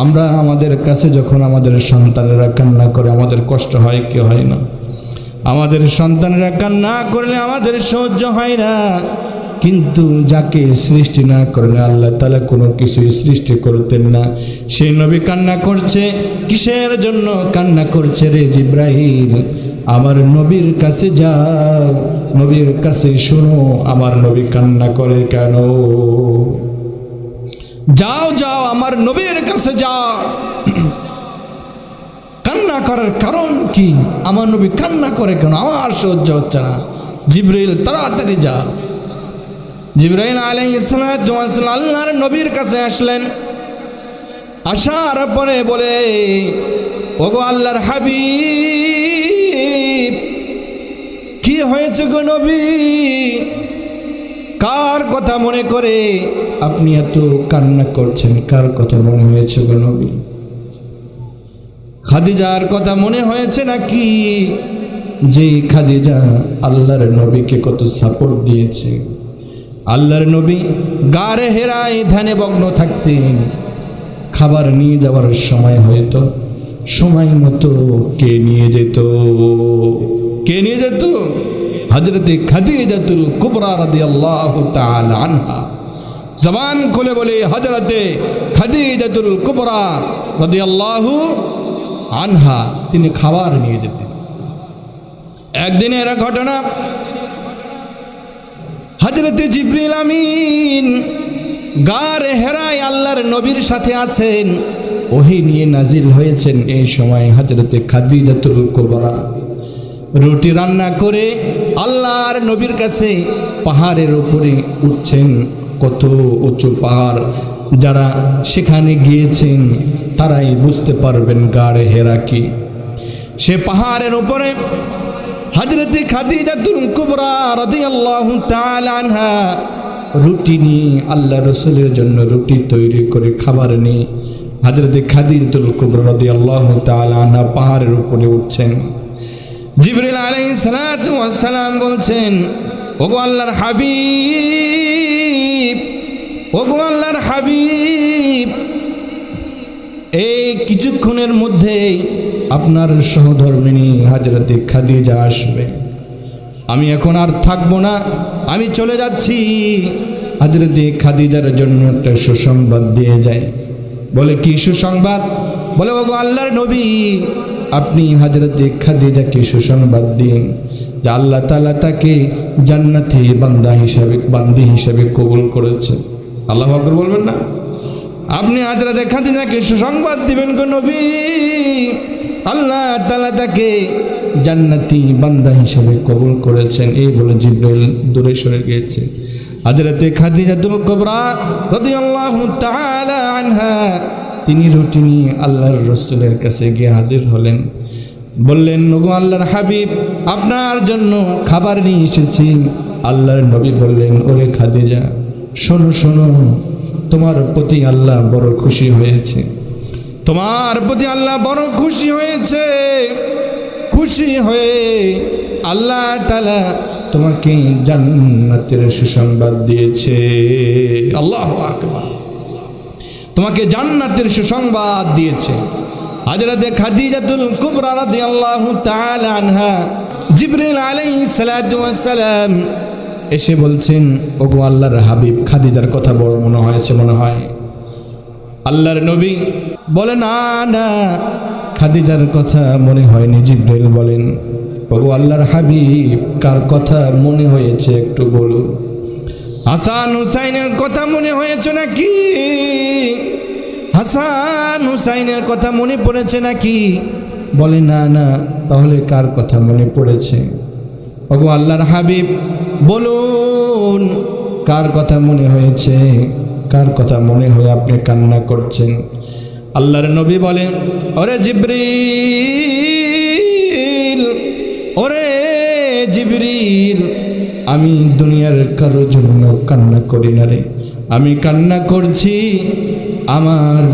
আমরা আমাদের কাছে যখন আমাদের সন্তানেরা কান্না করে আমাদের কষ্ট হয় কি হয় না? আমাদের সন্তানেরা কান্না করলে আমাদের সহ্য হয় না। কিন্তু যাকে সৃষ্টি না করলে আল্লাহ তাআলা কোনো কিছুই সৃষ্টি করতেন না, সেই নবী কান্না করছে। কিসের জন্য কান্না করছে রে জিব্রাইল? আমার নবীর কাছে যাও, নবীর কাছে শোনো আমার নবী কান্না করে কেন। যাও যাও, আমার নবীর কাছে যাও। কান্না করার কারণ কি? আমার নবী কান্না করে কেন? আমার সহ্য হচ্ছে না। জিব্রাইল তাড়াতাড়ি যা। জিব্রাইল আলাইহিস সালাতু ওয়াস সালাম আল্লাহর নবীর কাছে আসলেন। আসার পরে বলে, ওগো আল্লাহর হাবিব, কি হয়েছে গো নবী? কার কথা মনে করে আপনি এত কান্না করছেন? কার কথা মনে হয়েছে গো নবী? খাদিজার কথা মনে হয়েছে নাকি? যে খাদিজা আল্লাহর নবীকে কত সাপোর্ট দিয়েছে। আল্লাহর নবী গারে হেরায় ধ্যানে মগ্ন থাকতেন। খাবার নিয়ে যাওয়ার সময় হয়তো সময় মতো কে নিয়ে যেত? কে নিয়ে যেত? হযরতে খাদিজাতুল কুবরা রাদিয়াল্লাহু তাআলা আনহা। জবান খুলে বলে, হযরতে খাদিজাতুল কুবরা রাদিয়াল্লাহু আনহা তিনি খাবার নিয়ে যেতেন। একদিনের ঘটনা, হযরতে জিবরিল আমিন গারে হেরায় আল্লাহর নবীর সাথে আছেন, ওহী নিয়ে নাজিল হয়েছেন। এই সময় হযরতে খাদিজাতুল কুবরা রুটি রান্না করে আল্লাহর নবীর কাছে পাহাড়ের উপরে উঠছেন। কত উঁচু পাহাড়, যারা সেখানে গিয়েছেন তারাই বুঝতে পারবেন গাড়ে হেরা কি। সে পাহাড়ের উপরে হযরতে খাদিজাতুল কুবরা রাদিয়াল্লাহু তাআলা আনহা রুটি নিয়ে আল্লাহ রাসূলের জন্য রুটি তৈরি করে খাবার নিয়ে হযরতে খাদিজাতুল কুবরা রাদিয়াল্লাহু তাআলা আনহা পাহাড়ের উপরে উঠছেন। জিবরিল আলাইহিস সালাতু ওয়াস সালাম বলছেন, ওগো আল্লাহর হাবিব, ওগো আল্লাহর হাবিব, এই কিছুক্ষণের মধ্যেই আপনার সহধর্মিণী হযরতে খাদিজা আসবে। আমি এখন আর থাকবো না, আমি চলে যাচ্ছি। হযরতে খাদিজার জন্য একটা সুসংবাদ দিয়ে যায়। বলে, কি সুসংবাদ? বলে, ওগো আল্লাহর নবী, আপনি হযরতে খাদিজাকে সুসংবাদ দিন যে আল্লাহ তাআলা তাকে জান্নাতি বান্দি হিসাবে কবুল করেছে। আল্লাহু আকবার বলবেন না? আপনি হযরতে খাদিজাকে সুসংবাদ দিবেন গো নবী, আল্লাহ তাআলা তাকে জান্নাতি বান্দা হিসাবে কবুল করেছেন। এই বলে জিবরিল দূরে সরে গিয়েছে। হযরতে খাদিজাতুল কুবরা রাদিয়াল্লাহু তাআলা আনহা তিনি রুটি নিয়ে আল্লাহর রাসূলের কাছে গিয়ে হাজির হলেন। বললেন, ওগো আল্লাহর হাবিব, আপনার জন্য খাবার নিয়ে এসেছি। আল্লাহর নবী বললেন, ওরে খাদিজা, শোনো শোনো, তোমার প্রতি আল্লাহ বড় খুশি হয়েছে। তোমার প্রতি আল্লাহ বড় খুশি হয়েছে। খুশি হয়ে আল্লাহ তাআলা তোমাকে জান্নাতের সুসংবাদ দিয়েছে। আল্লাহু আকবার। তোমাকে জান্নাতের সুসংবাদ দিয়েছে। হযরতে খাদিজাতুল কুবরা রাদিয়াল্লাহু তাআলা আনহা জিবরিল আলাইহিস সালাতু ওয়াস সালাম এসে বলছেন, ওগো আল্লাহর হাবিব, খাদিজার কথা বড় মনে হয়েছে মনে হয়। আল্লাহর নবী বলে, না না, খাদিজার কথা মনে হয়নি। জিবরিল বলেন, ওগো আল্লাহর হাবিব, কার কথা মনে হয়েছে একটু বলুন। হাসান হুসাইনের কথা মনে হয়েছে নাকি? হাসান হুসাইনের কথা মনে পড়েছে নাকি? বলে, না না, তাহলে কার কথা মনে পড়েছে? ওগো আল্লাহর হাবিব, বলুন কার কথা মনে হয়েছে? কার কথা মনে হয়ে আপনি কান্না করছেন? আল্লাহর নবী বলেন, ওরে জিবরিল, ওরে জিবরিল, আমি দুনিয়ার কারোর জন্য কান্না করি না রে। আমি কান্না করছি আমার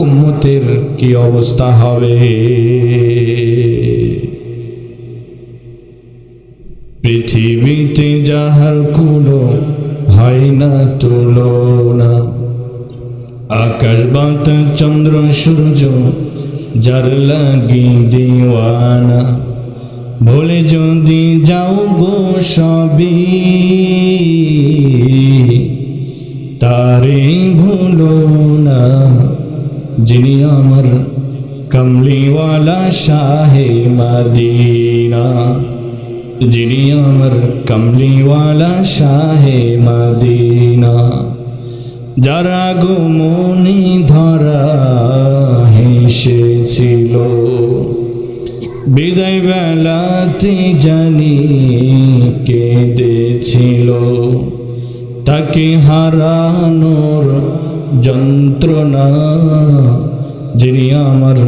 উম্মতের কি অবস্থা হবে। পৃথিবীতে যাহার কোনো হয় না তুলনা, আকাশ বাতাস চন্দ্র সূর্য যার লাগি দিওয়ানা, ভুলে যদি যাও গো সবই তারে ভুলো না, যিনি আমার কমলিওয়ালা শাহে মদিনা, যিনি আমার কমলিওয়ালা শাহে মদিনা। যারা গো মনি ধরা হেসেছিল, বিদায় বেলাতে জানি কেঁদেছিল, তাকে হারানোর যন্ত্রণা যিনি আমার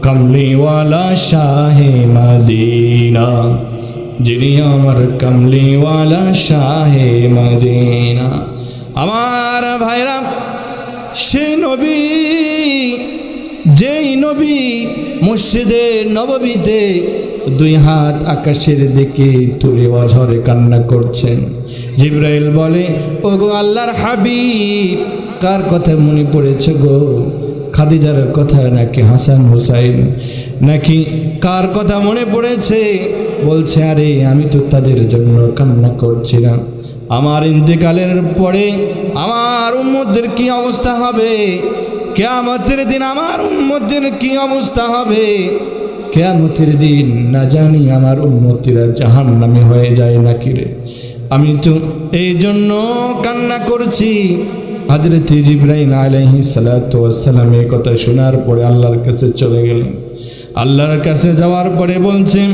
কামলিওয়ালা শাহে মদিনা, যিনি আমার কামলিওয়ালা শাহে মদিনা। আমার ভাইরা, সেই নবী, যেই নবী মসজিদে নববীতে দুই হাত আকাশের দিকে তুলে অঝরে কান্না করছেন। জিবরাইল বলে, ও গো আল্লাহর হাবিব, কার কথা মনে পড়েছে গো? খাদিজার কথা নাকি হাসান হুসাইন, নাকি কার কথা মনে পড়েছে? বলছে, আরে আমি তো তাদের জন্য কান্না করছিলাম। আমার ইন্তেকালের পরে আমার উম্মতদের কি অবস্থা হবে? কিয়ামতের দিন আমার উম্মতদের কি অবস্থা হবে? কিয়ামতের দিন না জানি আমার উম্মতিরা জাহান্নামী হয়ে যায় নাকি রে। আমি তো এই জন্য কান্না করছি। হযরত জিবরাইল আলাইহিস সালাতু ওয়াস সালাম এই কথা শোনার পরে আল্লাহর কাছে চলে গেলেন। আল্লাহর কাছে যাওয়ার পরে বলছেন,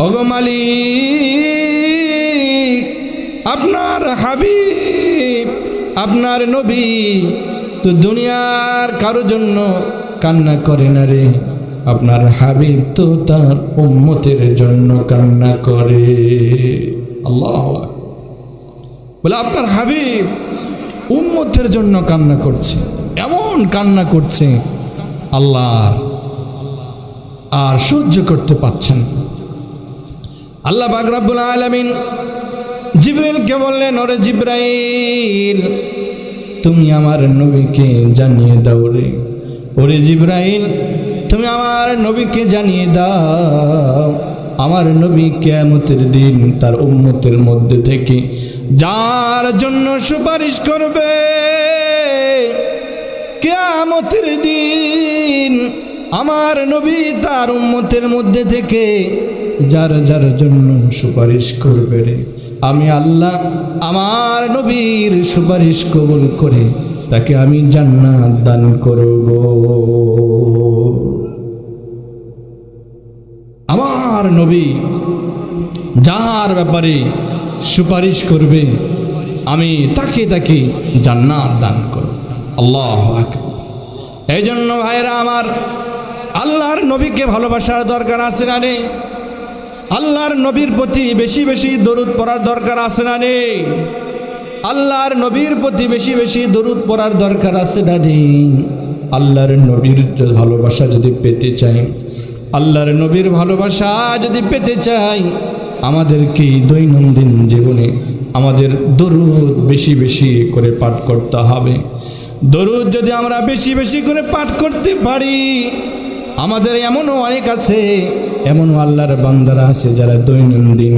ওগো মালিক, আপনার হাবিব, আপনার নবী তো দুনিয়ার কারোর জন্য কান্না করে না রে, আপনার হাবিব তো তার উম্মতের জন্য কান্না করে। আল্লাহু আকবার। বলে আপনার হাবিব উম্মতের জন্য কান্না করছে, এমন কান্না করছে আল্লাহ আর সহ্য করতে পারছেন। আল্লাহ পাক রব্বুল আলামিন জিবরাইলকে বললেন, ওরে জিবরাইল, তুমি আমার নবীকে জানিয়ে দাও রে। ওরে জিবরাইল, তুমি আমার নবীকে জানিয়ে দাও, আমার নবী কিয়ামতের দিন তার উম্মতের মধ্যে থেকে যার জন্য সুপারিশ করবে, কিয়ামতের দিন আমার নবী তার উম্মতের মধ্যে থেকে যার যার জন্য সুপারিশ করবে রে, আমি আল্লাহ আমার নবীর সুপারিশ কবুল করে তাকে আমি জান্নাত দান করব। আমার নবী যার ব্যাপারে সুপারিশ করবে আমি তাকে তাকে জান্নাত দান করব। আল্লাহু আকবার। এই জন্য ভাইরা আমার, আল্লাহর নবীকে ভালোবাসার দরকার আছে না নেই? আল্লাহর নবীর প্রতি বেশি বেশি দরুদ পড়ার দরকার আছে না নেই? আল্লাহর নবীর প্রতি বেশি বেশি দরুদ পড়ার দরকার আছে না নেই? আল্লাহর নবীর ভালোবাসা যদি পেতে চাই, আল্লাহর নবীর ভালোবাসা যদি পেতে চাই, আমাদেরকে দৈনন্দিন জীবনে আমাদের দরুদ বেশি বেশি করে পাঠ করতে হবে। দরুদ যদি আমরা বেশি বেশি করে পাঠ করতে পারি, আমাদের এমনও অনেক আছে, এমনও আল্লাহর বান্দারা আছে যারা দৈনন্দিন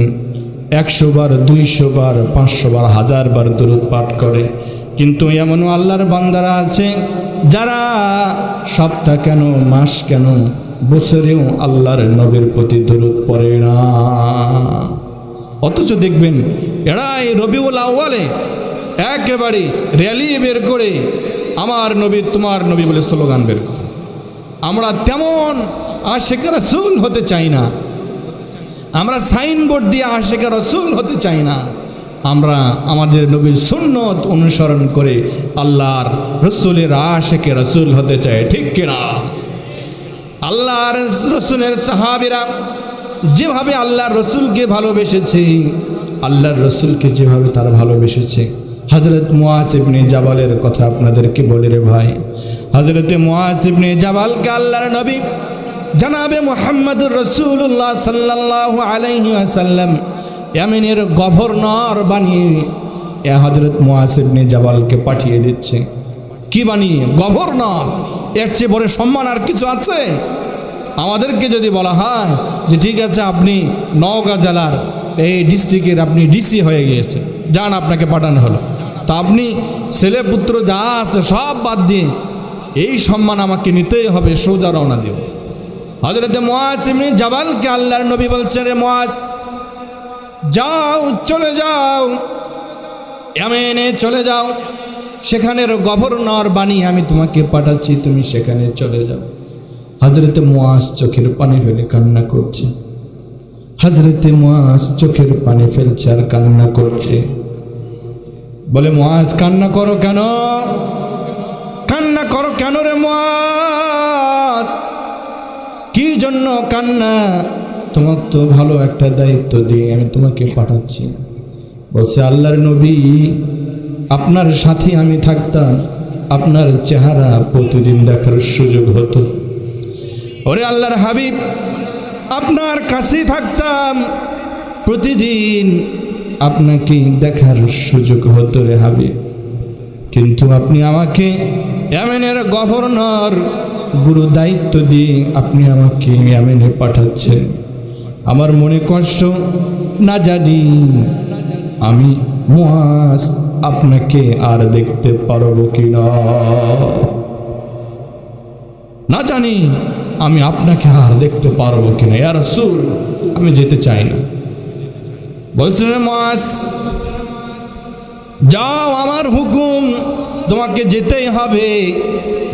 100 বার, 200 বার, 500 বার, 1000 বার দরুদ পাঠ করে। কিন্তু এমনও আল্লাহর বান্দারা আছে যারা সপ্তাহ কেন, মাস কেন, বছরেও আল্লাহর নবীর প্রতি দরুদ পড়ে না। অথচ দেখবেন এরা এই রবিউল আউয়ালে একেবারে র্যালি বের করে আমার নবী তোমার নবী বলে স্লোগান বের করে। আমরা তেমন আশিকে রাসূল হতে চাই না, আমরা সাইনবোর্ড দিয়ে আশিকে রাসূল হতে চাই না। আমরা আমাদের নবীর সুন্নত অনুসরণ করে আল্লাহর রসুলের আশিকে রাসূল হতে চাই, ঠিক কিনা? আল্লাহর রসুলের সাহাবীরা যেভাবে আল্লাহর রসুলকে ভালোবেসেছে, আল্লাহর রসুলকে যেভাবে তারা ভালোবেসেছে, হযরত মুআজ ইবনে জাবালের কথা আপনাদেরকে বলি রে ভাই। হযরত মুআজ ইবনে জাবালকে আল্লাহর নবী জনাবে মুহাম্মদুর রাসূলুল্লাহ সাল্লাল্লাহু আলাইহি ওয়াসাল্লাম ইয়ামেনের গভর্নর বানিয়ে হযরত মুআজ ইবনে জাবালকে পাঠিয়ে দিচ্ছে। কি বানিয়ে? গভর্নর। এর চেয়ে বড় সম্মান আর কিছু আছে? আমাদেরকে যদি বলা হয় যে ঠিক আছে, আপনি নওগাঁ জেলার এই ডিস্ট্রিক্টের আপনি ডিসি হয়ে গিয়েছে, যান আপনাকে পাঠানো হলো, তা আপনি ছেলে পুত্র যা আছে সব বাদ দিয়ে এই সম্মান আমাকে নিতেই হবে, সোজা রওনা দেব। হযরত মুআজ ইবনে জাবালকে আল্লাহর নবী বলছেন, রে মুআজ, যাও, চলে যাও, ইয়ামেনে চলে যাও, সেখানের গভর্নর বানিয়ে আমি তোমাকে পাঠাচ্ছি, তুমি সেখানে চলে যাও। হযরত মুআজ চোখের পানি ফেলে কান্না করছে। হযরত মুআজ চোখের পানি ফেলছে আর কান্না করছে। বলে, মুআজ কান্না করো কেন? কান্না করো কেন রে মুআজ? কান্না, তোমার তো ভালো একটা দায়িত্ব দিয়ে আমি তোমাকে পাঠাচ্ছি। বলছে আল্লাহর নবী, আপনার সাথে আমি থাকতাম, আপনার চেহারা প্রতিদিন দেখার সুযোগ হতো। ওরে আল্লাহর হাবিব, আপনার কাছে থাকতাম, প্রতিদিন আপনাকে দেখার সুযোগ হতো রে হাবিব। কিন্তু আপনি আমাকে ইয়ামেনের গভর্নর গুরু দায়িত্ব দিয়ে আপনি আমাকে ইয়ামেনে পাঠাচ্ছেন। আমার মনে কষ্ট, না জানি আমি মুআজ আপনাকে আর দেখতে পারবো কিনা, না জানি আমি আপনাকে আর দেখতে পারবো কিনা। ইয়া রাসূল, আমি যেতে চাই না। বলছেন মুআজ, যাও, আমার হুকুম, তোমাকে যেতেই হবে।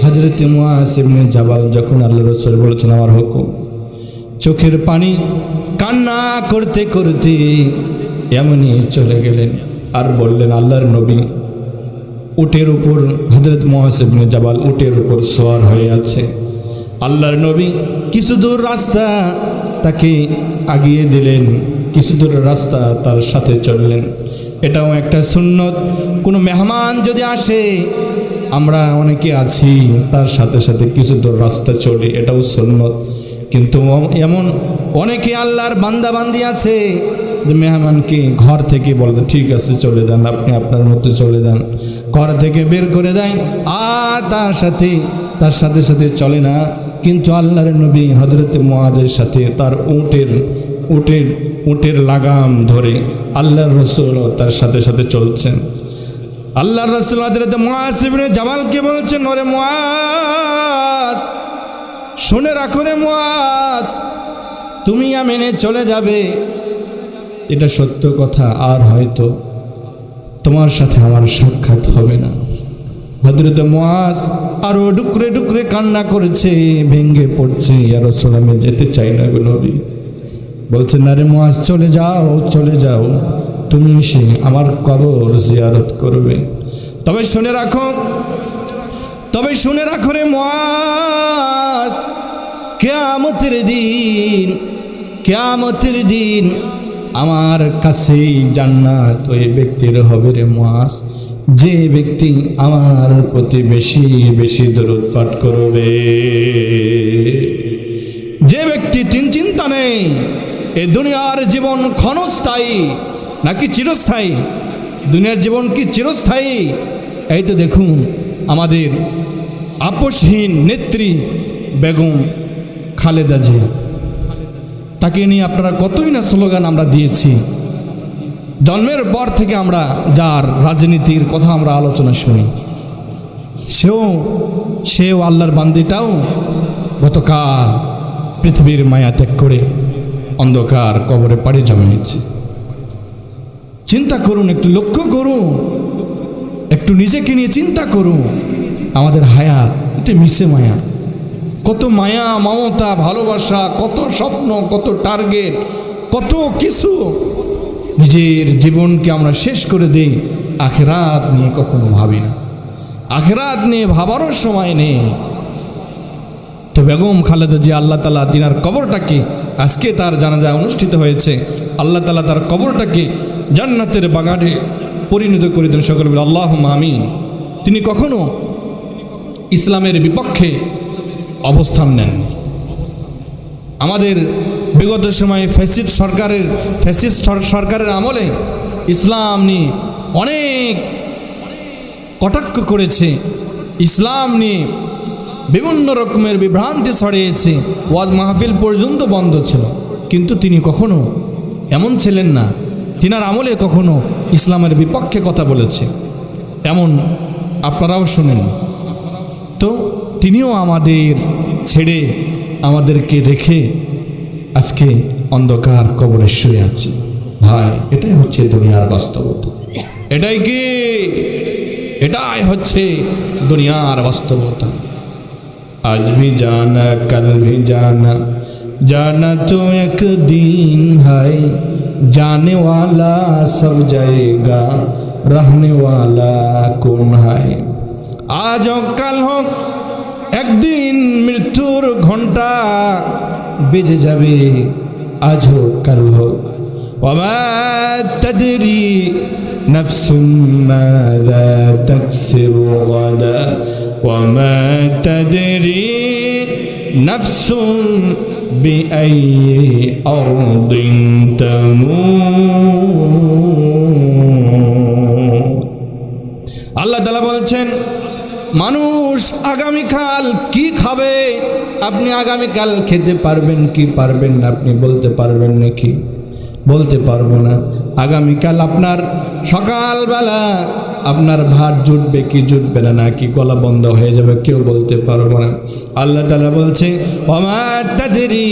হযরত মুআজ ইবনে জাবাল যখন আল্লাহর রাসূল বলেছেন আমার হুকুম, চোখের পানি কান্না করতে করতে এমনই চলে গেলেন। আর বললেন আল্লাহর নবী উটের উপর, হযরত মুআজ ইবনে জাবাল উটের উপর সওয়ার হয়ে আছে। আল্লাহর নবী কিছু দূর রাস্তা তাকে আগিয়ে দিলেন, কিছু দূর রাস্তা তার সাথে চললেন। এটাও একটা সুন্নত। কোনো মেহমান যদি আসে, আমরা অনেকে আছি তার সাথে সাথে কিছু দূর রাস্তা চলি, এটাও সুন্নত। কিন্তু এমন অনেকে আল্লাহর বান্দা বান্দি আছে যে মেহমানকে ঘর থেকে বলে ঠিক আছে চলে যান, আপনি আপনার মতো চলে যান, ঘর থেকে বের করে দেয় আর তার সাথে সাথে চলে না। কিন্তু আল্লাহর নবী হযরত মুআজের সাথে তার উটের লাগাম ধরে আল্লাহর রাসূল তার সাথে সাথে চলছেন। আল্লাহর রাসূল হযরত মুআজ ইবনে জাবালকে বলছেন, ওরে মুআজ, শুনে রাখো রে মুআজ, তুমি ইয়ামেনে চলে যাবে, এটা সত্য কথা, আর হয়তো তোমার সাথে আমার সাক্ষাৎ হবে না। হযরত মুআজ আরো ডুকরে ডুকরে কান্না করেছে, ভেঙে পড়ছে, ইয়া রাসূল আমি যেতে চাই না গো নবী। বলছেন না রে মুআজ, চলে যাও, চলে যাও, তুমি সে আমার কবর জিয়ারত করবে। তবে শুনে রাখো রে মুআজ, কিয়ামতের দিন আমার কাছেই জান্নাত ওই ব্যক্তির হবে রে মুআজ, যে ব্যক্তি আমার প্রতি বেশি বেশি দরুদ পাঠ করবে, যে ব্যক্তি চিন্তা নেই এই দুনিয়ার জীবন ক্ষণস্থায়ী নাকি চিরস্থায়ী, দুনিয়ার জীবন কি চিরস্থায়ী? এই তো দেখুন আমাদের আপসহীন নেত্রী বেগম খালেদা জিয়া, তাকে নিয়ে আপনারা কতই না স্লোগান আমরা দিয়েছি। জন্মের পর থেকে আমরা যার রাজনীতির কথা আমরা আলোচনা শুনি, সেও আল্লাহর বান্দিটাও গতকাল পৃথিবীর মায়া ত্যাগ করে অন্ধকার কবরে পাড়ি জমিয়েছে। চিন্তা করুন, একটু লক্ষ্য করুন, একটু নিজেকে নিয়ে চিন্তা করুন। আমাদের হায়াত এটা মিশে মায়া, কত মায়া মমতা ভালোবাসা, কত স্বপ্ন, কত টার্গেট, কত কিছু, নিজের জীবনকে আমরা শেষ করে দেই, আখিরাত নিয়ে কখনো ভাবি না, আখিরাত নিয়ে ভাবারও সময় নেই। তো বেগম খালেদা জিয়া আল্লাহ তাআলা তিনার কবরটাকে, আজকে তার জানাজা অনুষ্ঠিত হয়েছে, আল্লাহ তাআলা তার কবরটাকে জান্নাতের বাগানে পরিণত করে দেন। সকলে বলে আল্লাহুম্মা আমিন। তিনি কখনো ইসলামের বিপক্ষে অবস্থান নেননি। আমাদের বিগত সময়ে ফ্যাসিস্ট সরকারের আমলে ইসলাম নিয়ে অনেক কটাক্ষ করেছে, ইসলাম নিয়ে বিভিন্ন রকমের বিভ্রান্তি ছড়িয়েছে, ওয়াজ মাহফিল পর্যন্ত বন্ধ ছিল। কিন্তু তিনি কখনো এমন ছিলেন না, তিনার আমলে কখনো ইসলামের বিপক্ষে কথা বলেছে, এমন আপনারাও শোনেন। তো তিনিও আমাদের ছেড়ে, আমাদেরকে রেখে আজকে অন্ধকার কবরে শুয়ে আছে। ভাই, এটাই হচ্ছে দুনিয়ার বাস্তবতা, এটাই হচ্ছে দুনিয়ার বাস্তবতা। আজ ভি জানা কাল ভি জানা, জানা তো এক দিন হায়, जाने वाला सब जाएगा, रहने वाला कौन है। আজ হোক কাল হোক একদিন মৃত্যুর ঘণ্টা বেজে যাবে, আজ হোক কাল হোক। ওয়ামা তাদরি নাফসুম মাযা তাকসিবু গাদা ওয়ামা তাদরি নাফসুম বিআইয়ি আরদিন তামুত। আল্লাহ তাআলা বলছেন, মানুষ আগামীকাল কি খাবে আপনি আগামীকাল খেতে পারবেন কি পারবেন না আপনি বলতে পারবেন নাকি? বলতে পারবো না। আগামীকাল আপনার সকালবেলা আপনার ভাত জুটবে কি জুটবে না, নাকি গলা বন্ধ হয়ে যাবে, কেউ বলতে পারবো না। আল্লাহ তাআলা বলছে, ওয়ামা তাদরি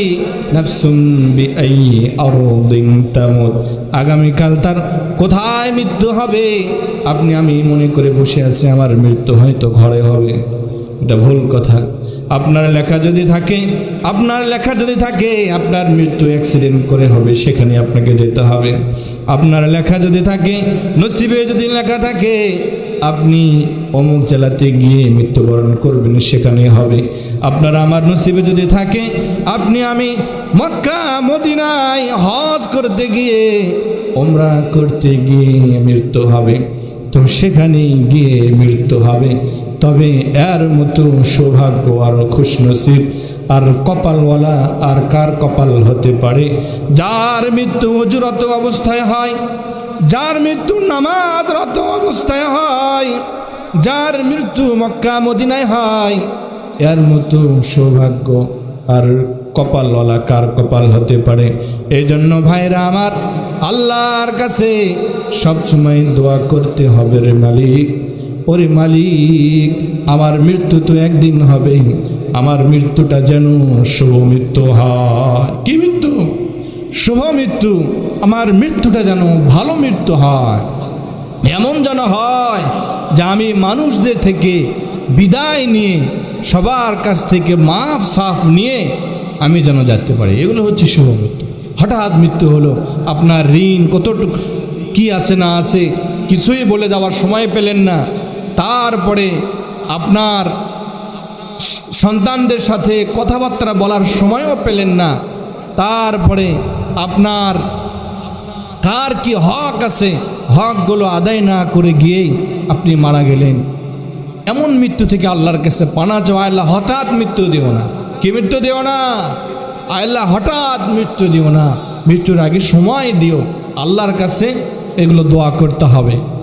নাফসুম বিআইয়ি আরদিন তামুত। আগামীকাল তার কোথায় মৃত্যু হবে আপনি আমি মনে করে বসে আছি আমার মৃত্যু হয়তো ঘরে হবে। এটা ভুল কথা। আপনার লেখা যদি থাকে আপনার মৃত্যু অ্যাক্সিডেন্ট করে হবে, সেখানে আপনাকে যেতে হবে। আপনার লেখা যদি থাকে, নসিবে যদি লেখা থাকে আপনি অমুক জেলাতে গিয়ে মৃত্যুবরণ করবেন, সেখানে হবে। আপনার আমার নসিবে যদি থাকে আপনি আমি মক্কা মদিনায় হজ করতে গিয়ে উমরা করতে গিয়ে মৃত্যু হবে, তো সেখানে গিয়ে মৃত্যু হবে। তবে এর মতো সৌভাগ্য আর খুশনসিব আর কপালওয়ালা আর কার কপাল হতে পারে? যার মৃত্যু ওযুরত অবস্থায় হয়, যার মৃত্যু নামাজরত অবস্থায় হয়, যার মৃত্যু মক্কা মদিনায় হয়, এর মতো সৌভাগ্য আর কপালওয়ালা কার কপাল হতে পারে? এই জন্য ভাইরা আমার, আল্লাহর কাছে সবসময় দোয়া করতে হবে, রে মালিক, ওরে মালিক, আমার মৃত্যু তো একদিন হবে, আমার মৃত্যুটা যেন শুভ মৃত্যু হয়। কি মৃত্যু? শুভ মৃত্যু। আমার মৃত্যুটা যেন ভালো মৃত্যু হয়, এমন যেন হয় যে আমি মানুষদের থেকে বিদায় নিয়ে সবার কাছ থেকে মাফ সাফ নিয়ে আমি যেন যেতে পারি। এগুলো হচ্ছে শুভ মৃত্যু। হঠাৎ মৃত্যু হলো, আপনার ঋণ কতটুকু কি আছে না আছে কিছুই বলে যাওয়ার সময় পেলেন না, তারপরে আপনার সন্তানদের সাথে কথাবার্তা বলার সময়ও পেলেন না, তারপরে আপনার কার কি হক আছে হকগুলো আদায় না করে গিয়েই আপনি মারা গেলেন। এমন মৃত্যু থেকে আল্লাহর কাছে পানা চাও, আল্লাহ হঠাৎ মৃত্যু দিও না। কি মৃত্যু দিও না? আল্লাহ হঠাৎ মৃত্যু দিও না, মৃত্যুর আগে সময় দিও। আল্লাহর কাছে এগুলো দোয়া করতে হবে।